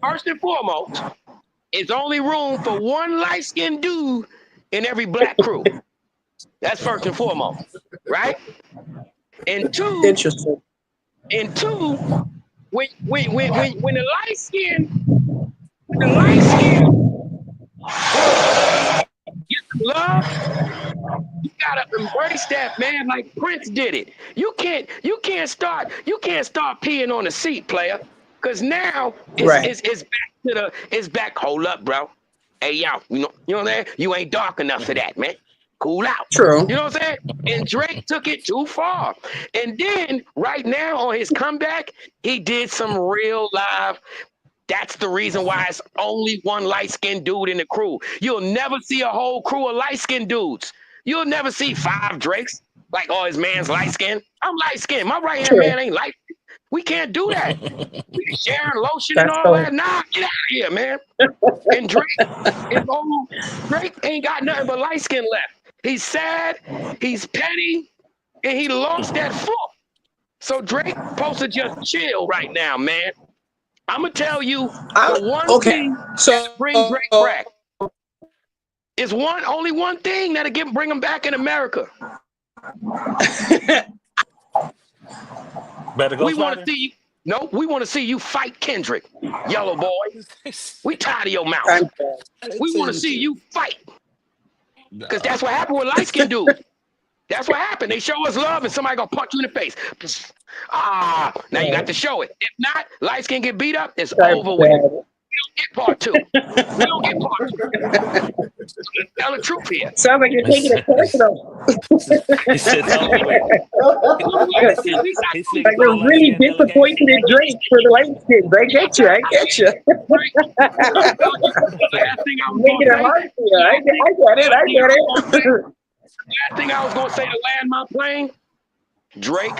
first and foremost, it's only room for one light-skinned dude in every black crew. That's first and foremost, right? And two, interesting. And two, when the light skin gets love, you gotta embrace that, man. Like Prince did it. You can't start peeing on the seat, player, because now it's back. Hold up, bro. Hey, yo, you know what I'm saying? You ain't dark enough for that, man. Cool out. True. You know what I'm saying? And Drake took it too far. And then right now on his comeback, he did some real live. That's the reason why it's only one light-skinned dude in the crew. You'll never see a whole crew of light-skinned dudes. You'll never see 5 Drakes. Like, oh, his man's light-skinned. I'm light-skinned. My right-hand man ain't light. We can't do that. We sharing lotion and all that. Nah, get out of here, man. And Drake ain't got nothing but light skin left. He's sad, he's petty, and he lost that foot. So Drake supposed to just chill right now, man. I'm gonna tell you the one thing that brings Drake back is only one thing that'll bring him back in America. Better go. We want to see you. No, we want to see you fight Kendrick, yellow boy. We tired of your mouth. We want to see you fight. Because that's what happened with light-skinned dudes. That's what happened. They show us love and somebody gonna punch you in the face. Now you got to show it. If not, light-skin get beat up, it's over with. We don't get part 2. We don't get part 2. Tell the truth here. Sounds like you're taking it personal. He said, like you're really disappointed in Drake for the light skins. I get you. Making it hard for you. I get it. Last thing I was gonna say to land my plane, Drake,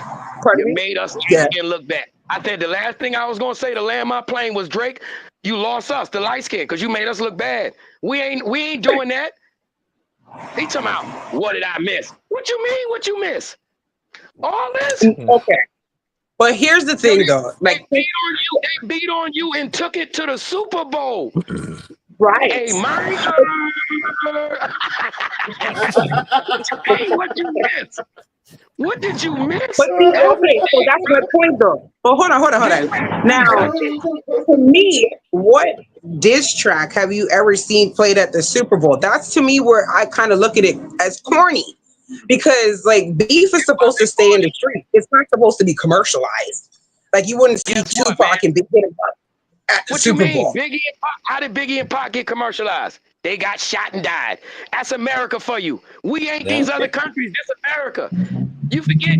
you made us look bad. I said the last thing I was gonna say to land my plane was Drake, you lost us, the light skin, because you made us look bad. We ain't doing that. He talking about, what did I miss? What you mean? What you miss? All this? Okay. But here's the thing, though. Like they beat on you and took it to the Super Bowl. Right. Hey, hey, what you miss? What did you miss? But see, okay, so that's my point, though. But hold on. Now, to me, what diss track have you ever seen played at the Super Bowl? That's to me where I kind of look at it as corny. Because like beef is supposed to stay in the street. It's not supposed to be commercialized. Like you wouldn't see Tupac and Big Hit at the Super Bowl. Biggie and Pac, how did Biggie and Pac get commercialized? They got shot and died. That's America for you. We ain't these other countries. That's America. You forget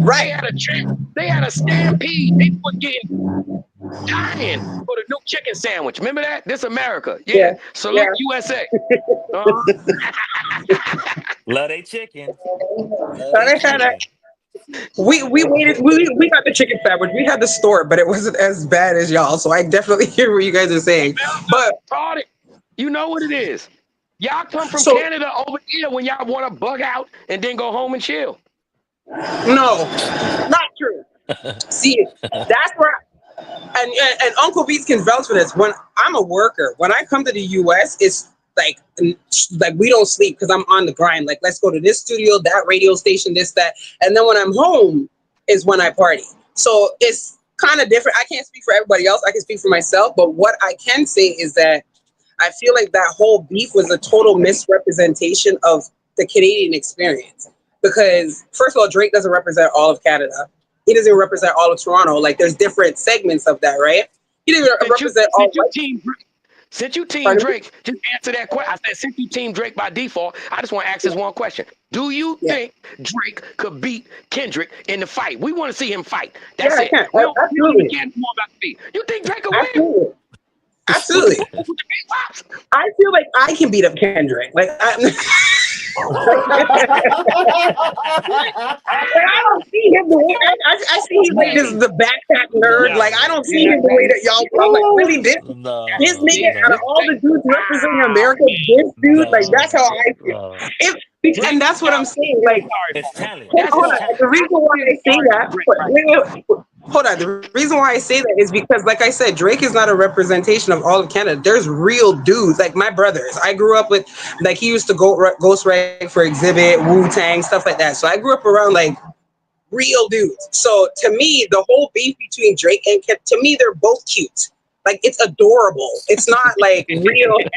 they had a stampede. People were getting dying for the new chicken sandwich. Remember that? This America. Yeah. Salute USA. Love they chicken. We waited. We got the chicken sandwich. We had the store, but it wasn't as bad as y'all. So I definitely hear what you guys are saying. But you know what it is. Y'all come from Canada over here when y'all want to bug out and then go home and chill. No, not true. See, that's where, and Uncle Beats can vouch for this. When I'm a worker, when I come to the U.S., it's like we don't sleep because I'm on the grind. Like, let's go to this studio, that radio station, this, that, and then when I'm home is when I party. So it's kind of different. I can't speak for everybody else. I can speak for myself. But what I can say is that I feel like that whole beef was a total misrepresentation of the Canadian experience. Because first of all, Drake doesn't represent all of Canada. He doesn't represent all of Toronto. Like there's different segments of that, right? He doesn't represent all. Since you team Drake, just answer that question. I said, since you team Drake by default, I just want to ask this one question. Do you think Drake could beat Kendrick in the fight? We want to see him fight. That's it. We don't care more about the beat. You think Drake could win? Absolutely. I feel like I can beat up Kendrick. Like I don't see him the way I see him like this the backpack nerd. Like I don't see him the way that y'all. I'm like really this nigga out of all the dudes representing America, this dude like that's how I feel. And that's what I'm saying. Like, hold on. The reason why I say that. Hold on. The reason why I say that is because, like I said, Drake is not a representation of all of Canada. There's real dudes, like my brothers. I grew up with, like, he used to go Ghost Rag for Exhibit, Wu-Tang, stuff like that. So I grew up around, like, real dudes. So to me, the whole beef between Drake and Kendrick, to me, they're both cute. Like, it's adorable. It's not, like, real. Like,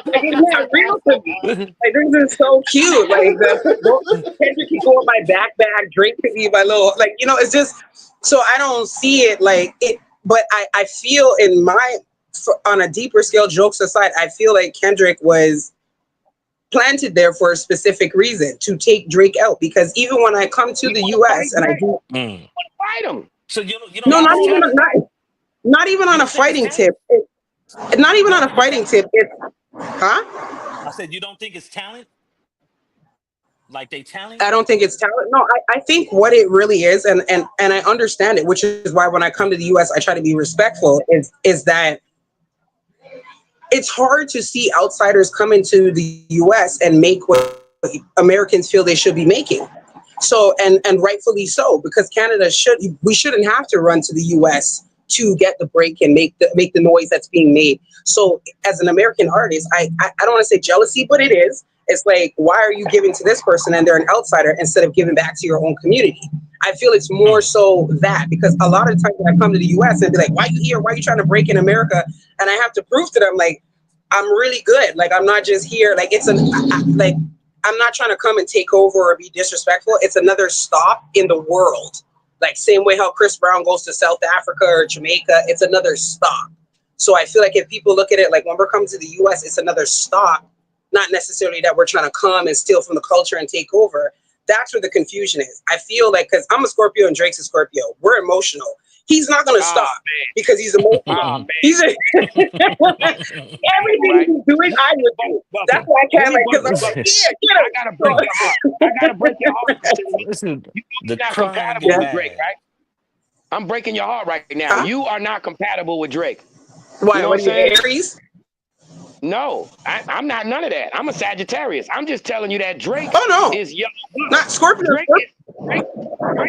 it's not real to me. Like, this is so cute. Like, Kendrick can go in my backpack. Drake could be my little, like, you know, it's just, so I don't see it like it. But I feel in my, on a deeper scale, jokes aside, I feel like Kendrick was planted there for a specific reason, to take Drake out. Because even when I come to the U.S. and I do fight him. So you no, not even on a fighting tip. Not even on a fighting tip. I said, you don't think it's talent? Like they talent? I don't think it's talent. No, I think what it really is, and I understand it, which is why when I come to the US, I try to be respectful, is that it's hard to see outsiders come into the US and make what Americans feel they should be making. So, and rightfully so, because we shouldn't have to run to the US to get the break and make the noise that's being made. So as an American artist, I don't want to say jealousy, but it is. It's like, why are you giving to this person and they're an outsider instead of giving back to your own community? I feel it's more so that, because a lot of times when I come to the US and be like, why are you here? Why are you trying to break in America? And I have to prove to them, like, I'm really good. Like, I'm not just here. Like, I'm not trying to come and take over or be disrespectful. It's another stop in the world. Like, same way how Chris Brown goes to South Africa or Jamaica, it's another stop. So I feel like if people look at it like when we're coming to the US, it's another stop, not necessarily that we're trying to come and steal from the culture and take over. That's where the confusion is. I feel like, because I'm a Scorpio and Drake's a Scorpio, we're emotional. He's not going to stop because he's emotional. Everything he's doing, I would do. That's why I can't, like, because I'm like, I gotta break your heart. I gotta break your heart. You're not compatible with Drake, right? I'm breaking your heart right now. You are not compatible with Drake. Why? You know what are you, Aries? No, I'm not none of that. I'm a Sagittarius. I'm just telling you that Drake is young. Not Scorpio. Drake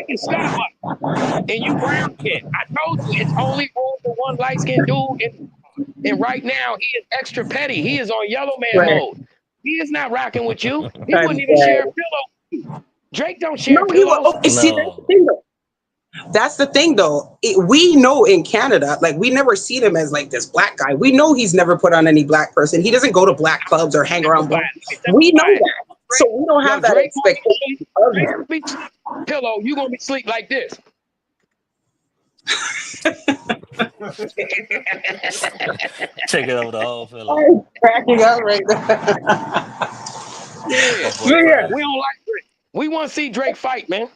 is Starbucks. And you brown kid. I told you it's only room for one light-skinned dude. And right now, he is extra petty. He is on yellow man mode. He is not rocking with you. He wouldn't even share a pillow with you. Drake don't share pillows. See, that's the thing, though. That's the thing, though. We know in Canada, like, we never see him as like this black guy. We know he's never put on any black person. He doesn't go to black clubs or hang around black. We know that. So we don't have that expectation of him. Pillow, you gonna be sleep like this. Check it over the whole pillow. I'm cracking up right now. Yeah. We don't like Drake. We want to see Drake fight, man.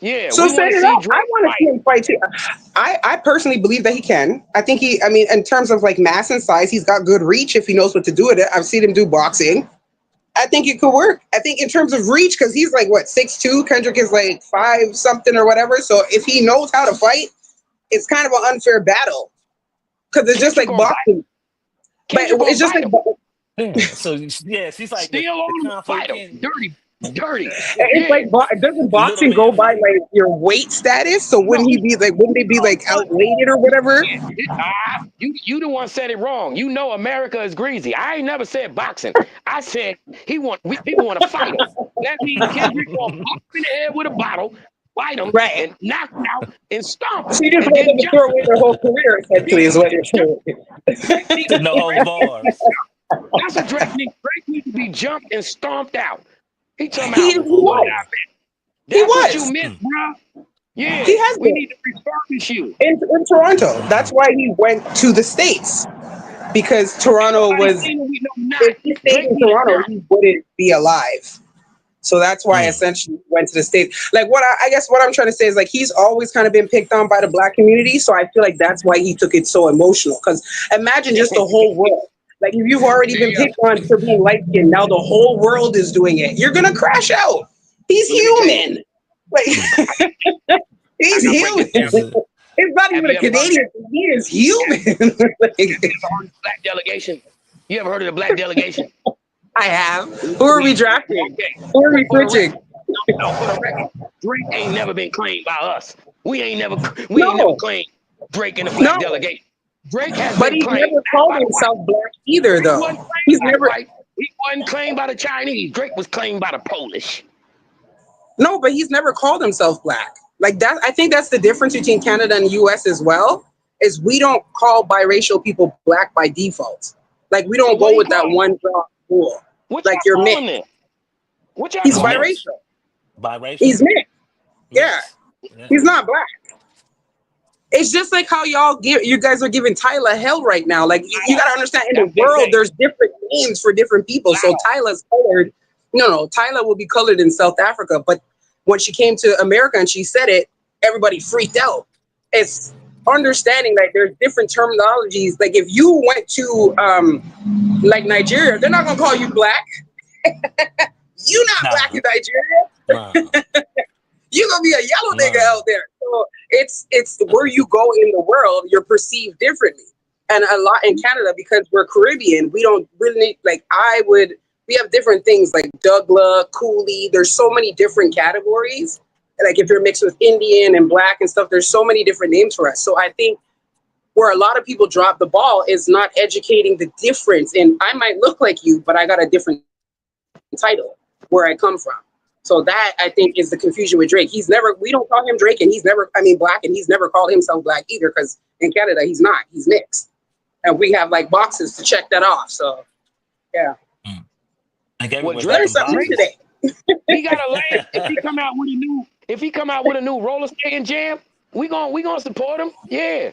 Yeah. So set it up. I want to see him fight too. I personally believe that he can. I think in terms of like mass and size, he's got good reach if he knows what to do with it. I've seen him do boxing. I think it could work. I think in terms of reach, because he's like, what, 6'2", Kendrick is like 5 something or whatever. So if he knows how to fight, it's kind of an unfair battle. Because it's just like boxing. But it's just like so yeah, she's like still on fight him. Dirty. It's like, doesn't boxing go by like your weight status? So wouldn't they be like outweighed or whatever? You the one said it wrong. You know America is greasy. I ain't never said boxing. I said people want to fight him. That means Kendrick gonna pop in the head with a bottle, fight them, Right. and knock them out and stomp them. So you just And want them then to throw away their whole career, essentially, is what you're saying. No holds bars. That's a Drake need. Drake need to be jumped and stomped out. He talking about He was. That's what was. you missed, bro. Yeah, He has we been. need to refurbish you. In Toronto. That's why he went to the States. Because Toronto was, if he stayed in Toronto, he wouldn't be alive. So that's why essentially he went to the States. Like what I guess what I'm trying to say is like he's always kind of been picked on by the Black community. So I feel like that's why he took it so emotional. Because imagine just the whole world. Like if you've already been picked on for being light skinned, now the whole world is doing it. You're gonna crash out. He's human. Like he's human. It's not even a Canadian. He is human. Like, you ever heard of the Black delegation? You ever heard of the Black delegation? I have. Who are we drafting? Okay. Who are we switching? No, for the record, Drake ain't never been claimed by us. We ain't never claimed Drake in the Black delegation. Drake has but been he's claimed never called himself Black either, though. He's never. He wasn't claimed by the Chinese. Drake was claimed by the Polish. No, but he's never called himself Black. Like that, I think that's the difference between Canada and US as well, is we don't call biracial people Black by default. Like we don't go with that one draw rule. Like you're mixed. He's biracial. Biracial? He's mixed. Yeah. He's not Black. It's just like how you guys are giving Tyler hell right now. Like you gotta understand in the world there's different names for different people. So Tyler's colored. No, Tyler will be colored in South Africa, but when she came to America and she said it, everybody freaked out. It's understanding that there's different terminologies. Like if you went to like Nigeria, they're not gonna call you Black. You're not Black in Nigeria. You're gonna be a yellow nigga out there. So it's where you go in the world, you're perceived differently. And a lot in Canada, because we're Caribbean, we don't really we have different things like Douglas, Coolie. There's so many different categories. Like if you're mixed with Indian and Black and stuff, there's so many different names for us. So I think where a lot of people drop the ball is not educating the difference. And I might look like you, but I got a different title where I come from. So that I think is the confusion with Drake. We don't call him Drake, and Black, and he's never called himself Black either, because in Canada he's not. He's mixed. And we have like boxes to check that off. So yeah. Well, Drake today. He got a lane. If he come out with a new roller skating jam, we gonna support him. Yeah.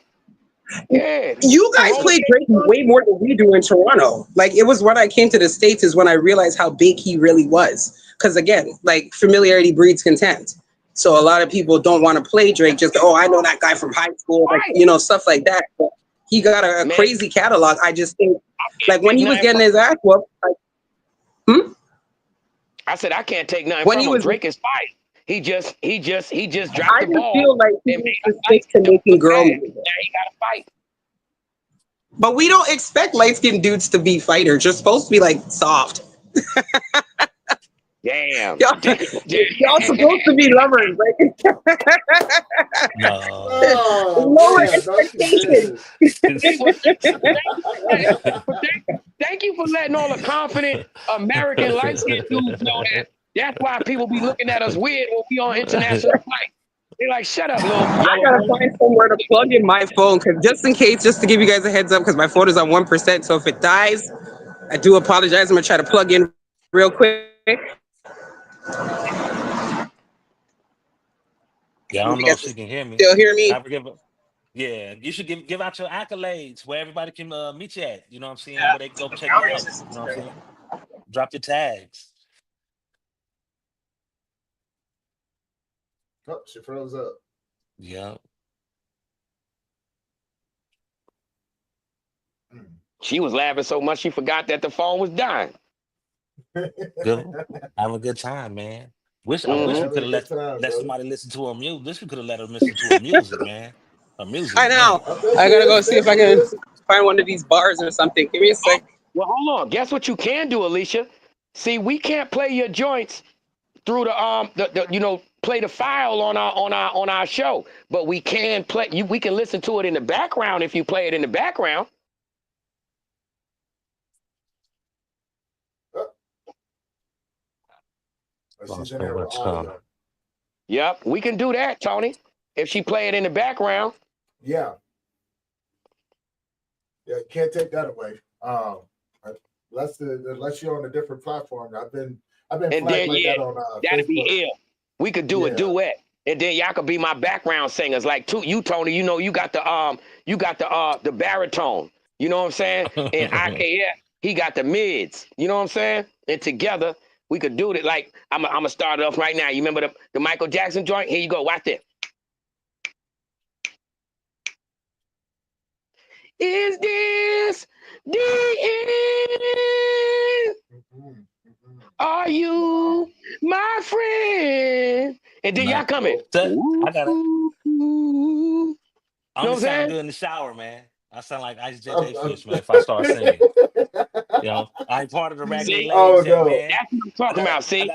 Yeah. You guys play Drake way more than we do in Toronto. Like it was when I came to the States is when I realized how big he really was. Because again, like familiarity breeds contempt. So a lot of people don't want to play Drake. Just I know that guy from high school, like, stuff like that. But he got a crazy catalog. I just think, like when he was getting his ass whooped, I said I can't take nothing from him. Drake is fight. He just dropped the ball. I feel like he needs to making girl movies. Now he got to fight. But we don't expect light-skinned dudes to be fighters. You're supposed to be like soft. Damn. Y'all supposed to be lovers, right? Lower expectations. Thank you for letting all the confident American light-skinned dudes know that. That's why people be looking at us weird when we on international flight. They like, shut up, little. I gotta find somewhere to plug in my phone, because just in case, just to give you guys a heads up, because my phone is on 1%. So if it dies, I do apologize. I'm gonna try to plug in real quick. Yeah, I don't know if she can hear me. Still hear me? Yeah, you should give out your accolades where everybody can meet you at. You know what I'm saying? Where they can go check you out. You know what I'm saying? Drop your tags. Oh, she froze up. Yeah. She was laughing so much she forgot that the phone was dying. Good. Have a good time, man. I wish we could have let somebody listen to her music. Wish we could have let her listen to her music, man. Her music. I know. I gotta go see if I can find one of these bars or something. Give me a sec. Well, hold on. Guess what you can do, Alicia? See, we can't play your joints through the play the file on our show, but we can play we can listen to it in the background if you play it in the background. She's in there with audio. Yep, we can do that, Tony. If she play it in the background. Yeah. Yeah, you can't take that away. Unless you're on a different platform. I've been And flagged then like that on that'd be Facebook. ill. We could do a Yeah. duet. And then y'all could be my background singers. Like you, Tony, you know, you got the baritone. You know what I'm saying? And IKF, he got the mids. You know what I'm saying? And together we could do it. Like I'm gonna start it off right now. You remember the Michael Jackson joint? Here you go. Watch this. Is this the end? Are you my friend? And then y'all coming. I got it. Ooh. I Know only what I'm sound saying? good in the shower, man. I sound like Ice JJ Fish, man, if I start singing. You know, I ain't part of the Raggedy See? Ladies yet, no. man. That's what I'm talking about. See?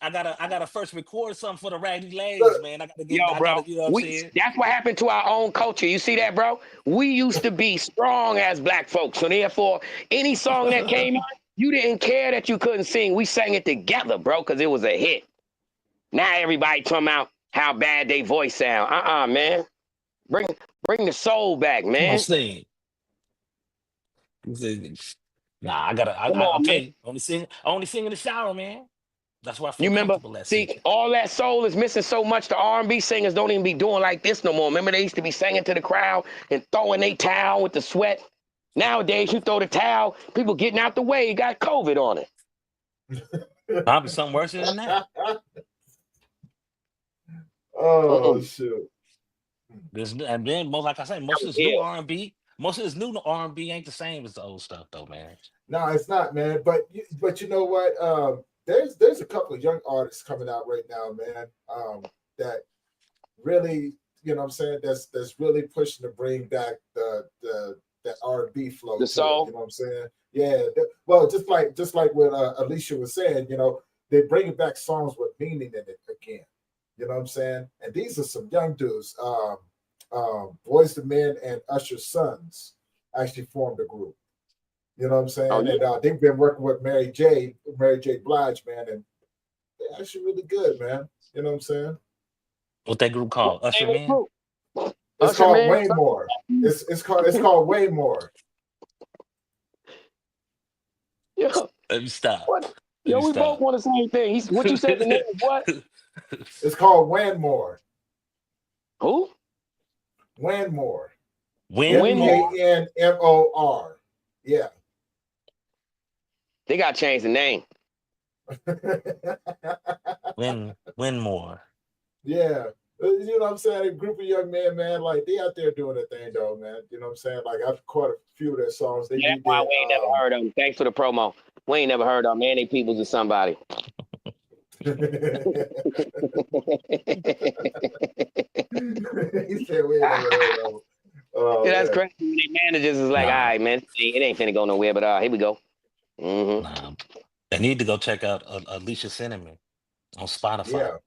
I gotta first record something for the Raggedy Ladies, man. Yo, bro, you know what I'm saying? that's what happened to our own culture. You see that, bro? We used to be strong as black folks. So therefore, any song that came out, you didn't care that you couldn't sing. We sang it together, bro, because it was a hit. Now everybody talking about how bad they voice sound. Man. Bring the soul back, Come on, man. sing. Nah, Come I'll on, tell man. you. I only sing in the shower, man. That's where I You feel remember? comfortable at See, singing. all that soul is missing so much. The R&B singers don't even be doing like this no more. Remember, they used to be singing to the crowd and throwing their towel with the sweat. Nowadays, you throw the towel, people getting out the way. You got COVID on it. Probably something worse than that. Oh shoot! And then like I say, most of this new R&B, ain't the same as the old stuff, though, man. No, it's not, man. But you know what? There's a couple of young artists coming out right now, man. That really, you know what I'm saying, that's really pushing to bring back the that R&B flow The to soul. it. You know what I'm saying? Yeah. Well, just like what Alicia was saying, you know, they're bringing back songs with meaning in it again. You know what I'm saying? And these are some young dudes. Boys to Men and Usher's sons actually formed a group. You know what I'm saying? Oh, yeah. And they've been working with Mary J. Blige, man, and they're actually really good, man. You know what I'm saying? What that group called? Usher Man? It's Usher called Man? Way More. It's called Way More. Yeah. Let me stop. What? Yo, we both want the same thing. What you said the name is what? It's called Wanmore. Who? Wanmore. Winmore. Wanmor. Yeah. They got to change the name. Winmore. Yeah. You know what I'm saying? A group of young men, man, like they out there doing their thing, though, man. You know what I'm saying? Like I've caught a few of their songs. That's why we ain't never heard of them. Thanks for the promo. We ain't never heard of them. Man, they peoples or somebody. He said we ain't never heard of them. Yeah, that's crazy. Their managers is like, all right, man, it ain't finna go nowhere, but here we go. Nah, they need to go check out Alicia Cinnamon on Spotify. Yeah.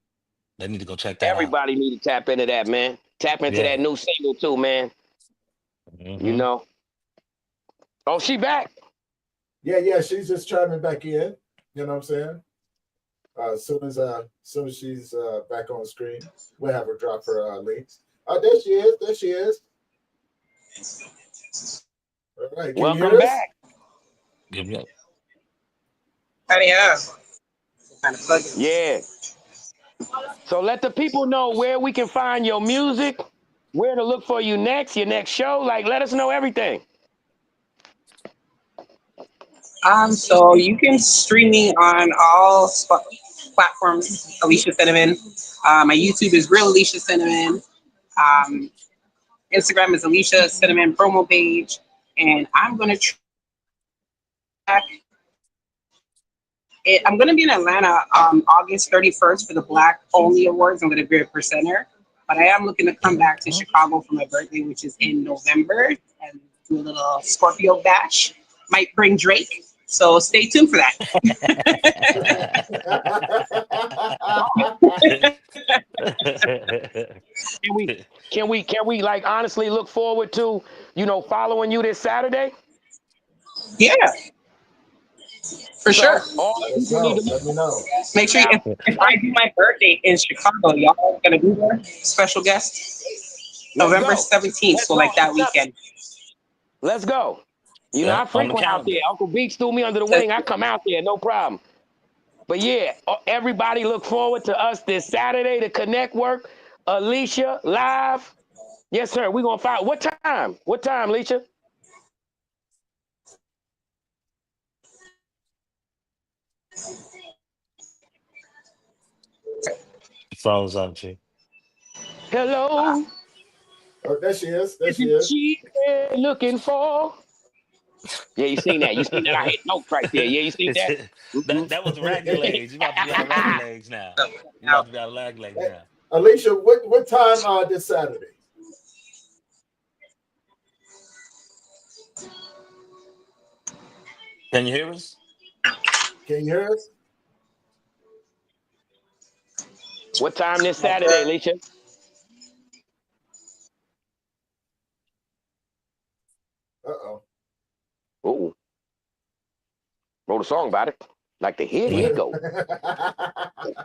They need to go check that out. Everybody need to tap into that, man. Tap into that new single too, man. You know. Oh, she back. Yeah, she's just chiming back in. You know what I'm saying? As soon as she's back on the screen, we'll have her drop her links. There she is. All right, welcome back. Give me up. Yeah. So let the people know where we can find your music, where to look for you next, your next show. Like, let us know everything. So you can stream me on all platforms, Alicia Cinnamon. My YouTube is Real Alicia Cinnamon. Instagram is Alicia Cinnamon promo page. And I'm going to track it. I'm going to be in Atlanta August 31st for the Black Only Awards. I'm going to be a presenter. But I am looking to come back to Chicago for my birthday, which is in November, and do a little Scorpio bash. Might bring Drake. So stay tuned for that. Can we like honestly look forward to, following you this Saturday? Yeah. For sure. All the people need to Let me know. Make sure if I do my birthday in Chicago, y'all gonna be there? Special guest? November 17th, so like that weekend. Let's go. You know, Yeah, I on the frequent out calendar. there. Uncle Beats threw me under the wing. I come out there, no problem. But yeah, everybody look forward to us this Saturday to Connect Work. Alicia live. Yes, sir. We're gonna find what time? What time, Alicia? Phone's on you. Hello. Oh, there she is. There she Isn't is. she looking for? Yeah, you seen that. You seen that. I hit notes right there. Yeah, you seen that? That was the regular age. You about to be on the regular age now. You about to be on the regular age now. Alicia, what time this Saturday? Can you hear us? Can you hear us? What time this Saturday, Alicia? Uh-oh. Ooh. Wrote a song about it. Like the here you go.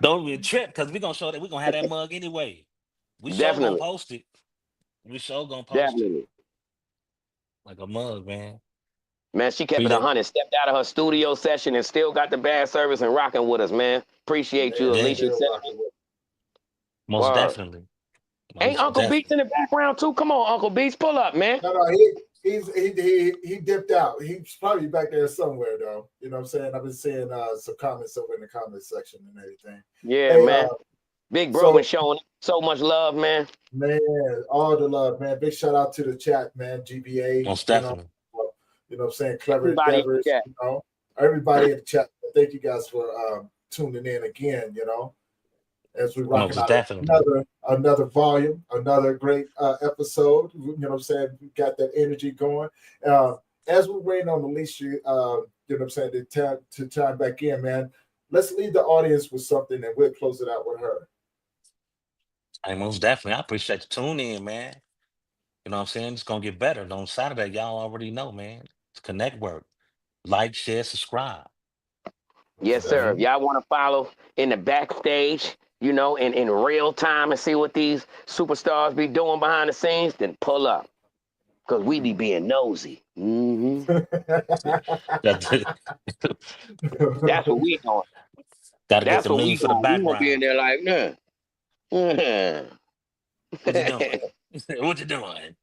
Don't be a trip, because we're gonna show that we're gonna have that mug anyway. We sure gonna Definitely. post it. We sure gonna post Definitely. it. Like a mug, man. Man, she kept it 100. Stepped out of her studio session and still got the bad service and rocking with us, man. Appreciate you, Man, Alicia. Most definitely. Ain't Uncle Beats in the background too? Come on, Uncle Beats, pull up, man. No, he dipped out. He's probably back there somewhere though. You know what I'm saying? I've been seeing some comments over in the comment section and everything. Yeah, hey, man. Big bro been showing so much love, man. Man, all the love, man. Big shout out to the chat, man. GBA. Most definitely. You know what I'm saying? Clever endeavors. You know, everybody in the chat. Thank you guys for tuning in again. You know, as we rock out another volume, another great episode. You know what I'm saying? We got that energy going. As we're waiting on Alicia, you know what I'm saying, to chime back in, man. Let's leave the audience with something, and we'll close it out with her. Hey, most definitely. I appreciate you tuning in, man. You know what I'm saying? It's gonna get better. On Saturday, y'all already know, man. It's Connect Work. Like, share, subscribe. Yes, sir. If y'all want to follow in the backstage, you know, in real time and see what these superstars be doing behind the scenes, then pull up. Because we be being nosy. Mm-hmm. That's what we doing. That's what we doing. We won't be in there like, nah. What you doing? What you doing?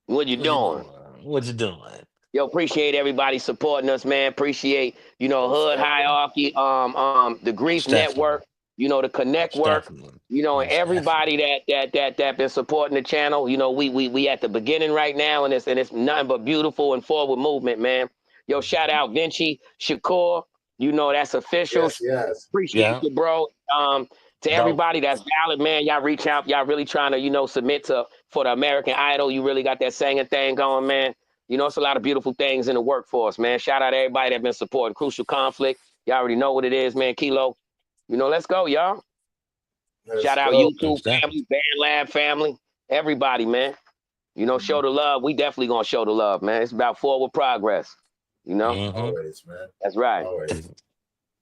What you doing? What you doing? Yo, appreciate everybody supporting us, man. Appreciate, you know, Hood Hierarchy, the Grief Network, you know, the Connect Work, you know, and everybody that been supporting the channel. You know, we at the beginning right now, and it's nothing but beautiful and forward movement, man. Yo, shout out Vinci Shakur. You know, that's official. Yes. Appreciate you, bro. To everybody that's valid, man, y'all reach out. Y'all really trying to, you know, submit for the American Idol. You really got that singing thing going, man. You know, it's a lot of beautiful things in the workforce, man. Shout out to everybody that been supporting Crucial Conflict. Y'all already know what it is, man. Kilo. You know, let's go, y'all. Shout out YouTube family, Band Lab family, everybody, man. You know, show the love. We definitely gonna show the love, man. It's about forward progress. You know? Always, man. That's right. Always.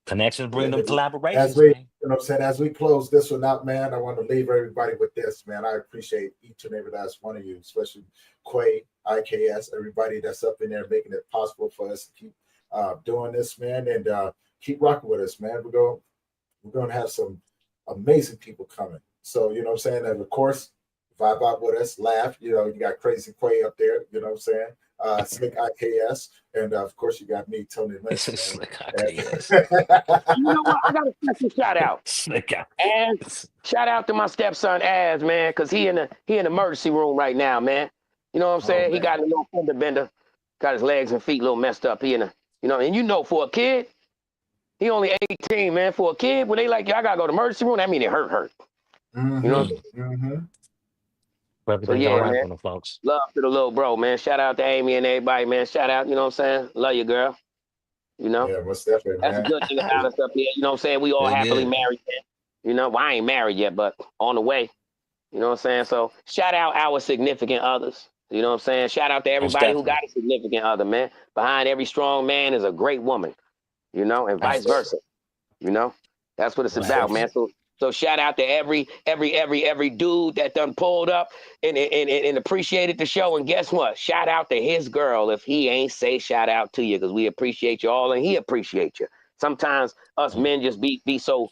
Connections bring them collaborations. As we, you know what I'm saying, as we close this one out, man, I want to leave everybody with this, man. I appreciate each and every last one of you, especially Quay, IKS, everybody that's up in there making it possible for us to keep doing this, man, and keep rocking with us, man. We're going to have some amazing people coming. So, you know what I'm saying, and of course, vibe out with us, laugh. You know, you got Crazy Quay up there, you know what I'm saying? Slick IKS, and of course you got me, Tony Lynch. Slick IKS. You know what? I got a special shout out. Slick Az, shout out to my stepson Az, man, because he in the emergency room right now, man. You know what I'm saying? He got a little fender bender, got his legs and feet a little messed up. He in the, you know, and you know, for a kid, he only 18, man. For a kid, when they like, I gotta go to the emergency room, that mean it hurt. Mm-hmm. You know. So yeah, man. The folks. Love to the little bro, man. Shout out to Amy and everybody, man. Shout out, you know what I'm saying? Love you, girl. You know? Yeah, most definitely, that's man. A good thing about us up here. You know what I'm saying? We all happily married, man. You know, well, I ain't married yet, but on the way. You know what I'm saying? So shout out our significant others. You know what I'm saying? Shout out to everybody who got a significant other, man. Behind every strong man is a great woman. you know, and vice versa. You know, that's what it's about, man. So shout out to every dude that done pulled up and appreciated the show. And guess what? Shout out to his girl if he ain't say shout out to you, because we appreciate you all and he appreciate you. Sometimes us men just be so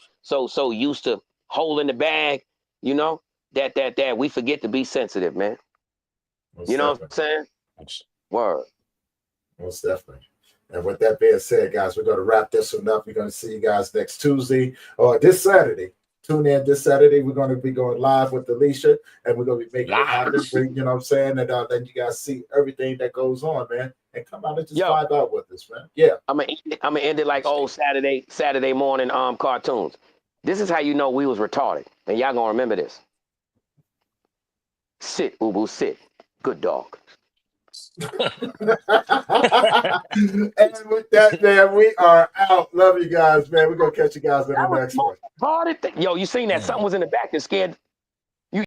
used to holding the bag, you know, that we forget to be sensitive, man. Most you know definitely. what I'm saying? Word. Most definitely. And with that being said, guys, we're going to wrap this one up. We're going to see you guys next Tuesday or this Saturday. Tune in this Saturday. We're going to be going live with Alicia, and we're going to be making it happen. You know what I'm saying? And then you guys see everything that goes on, man. And come out and just vibe out with us, man. Yeah. I'm gonna end it like old Saturday morning cartoons. This is how you know we was retarded, and y'all gonna remember this. Sit, Ubu, sit. Good dog. And with that, man, we are out. Love you guys, man. We're gonna catch you guys in the next one. Yo, you seen that? Something was in the back that scared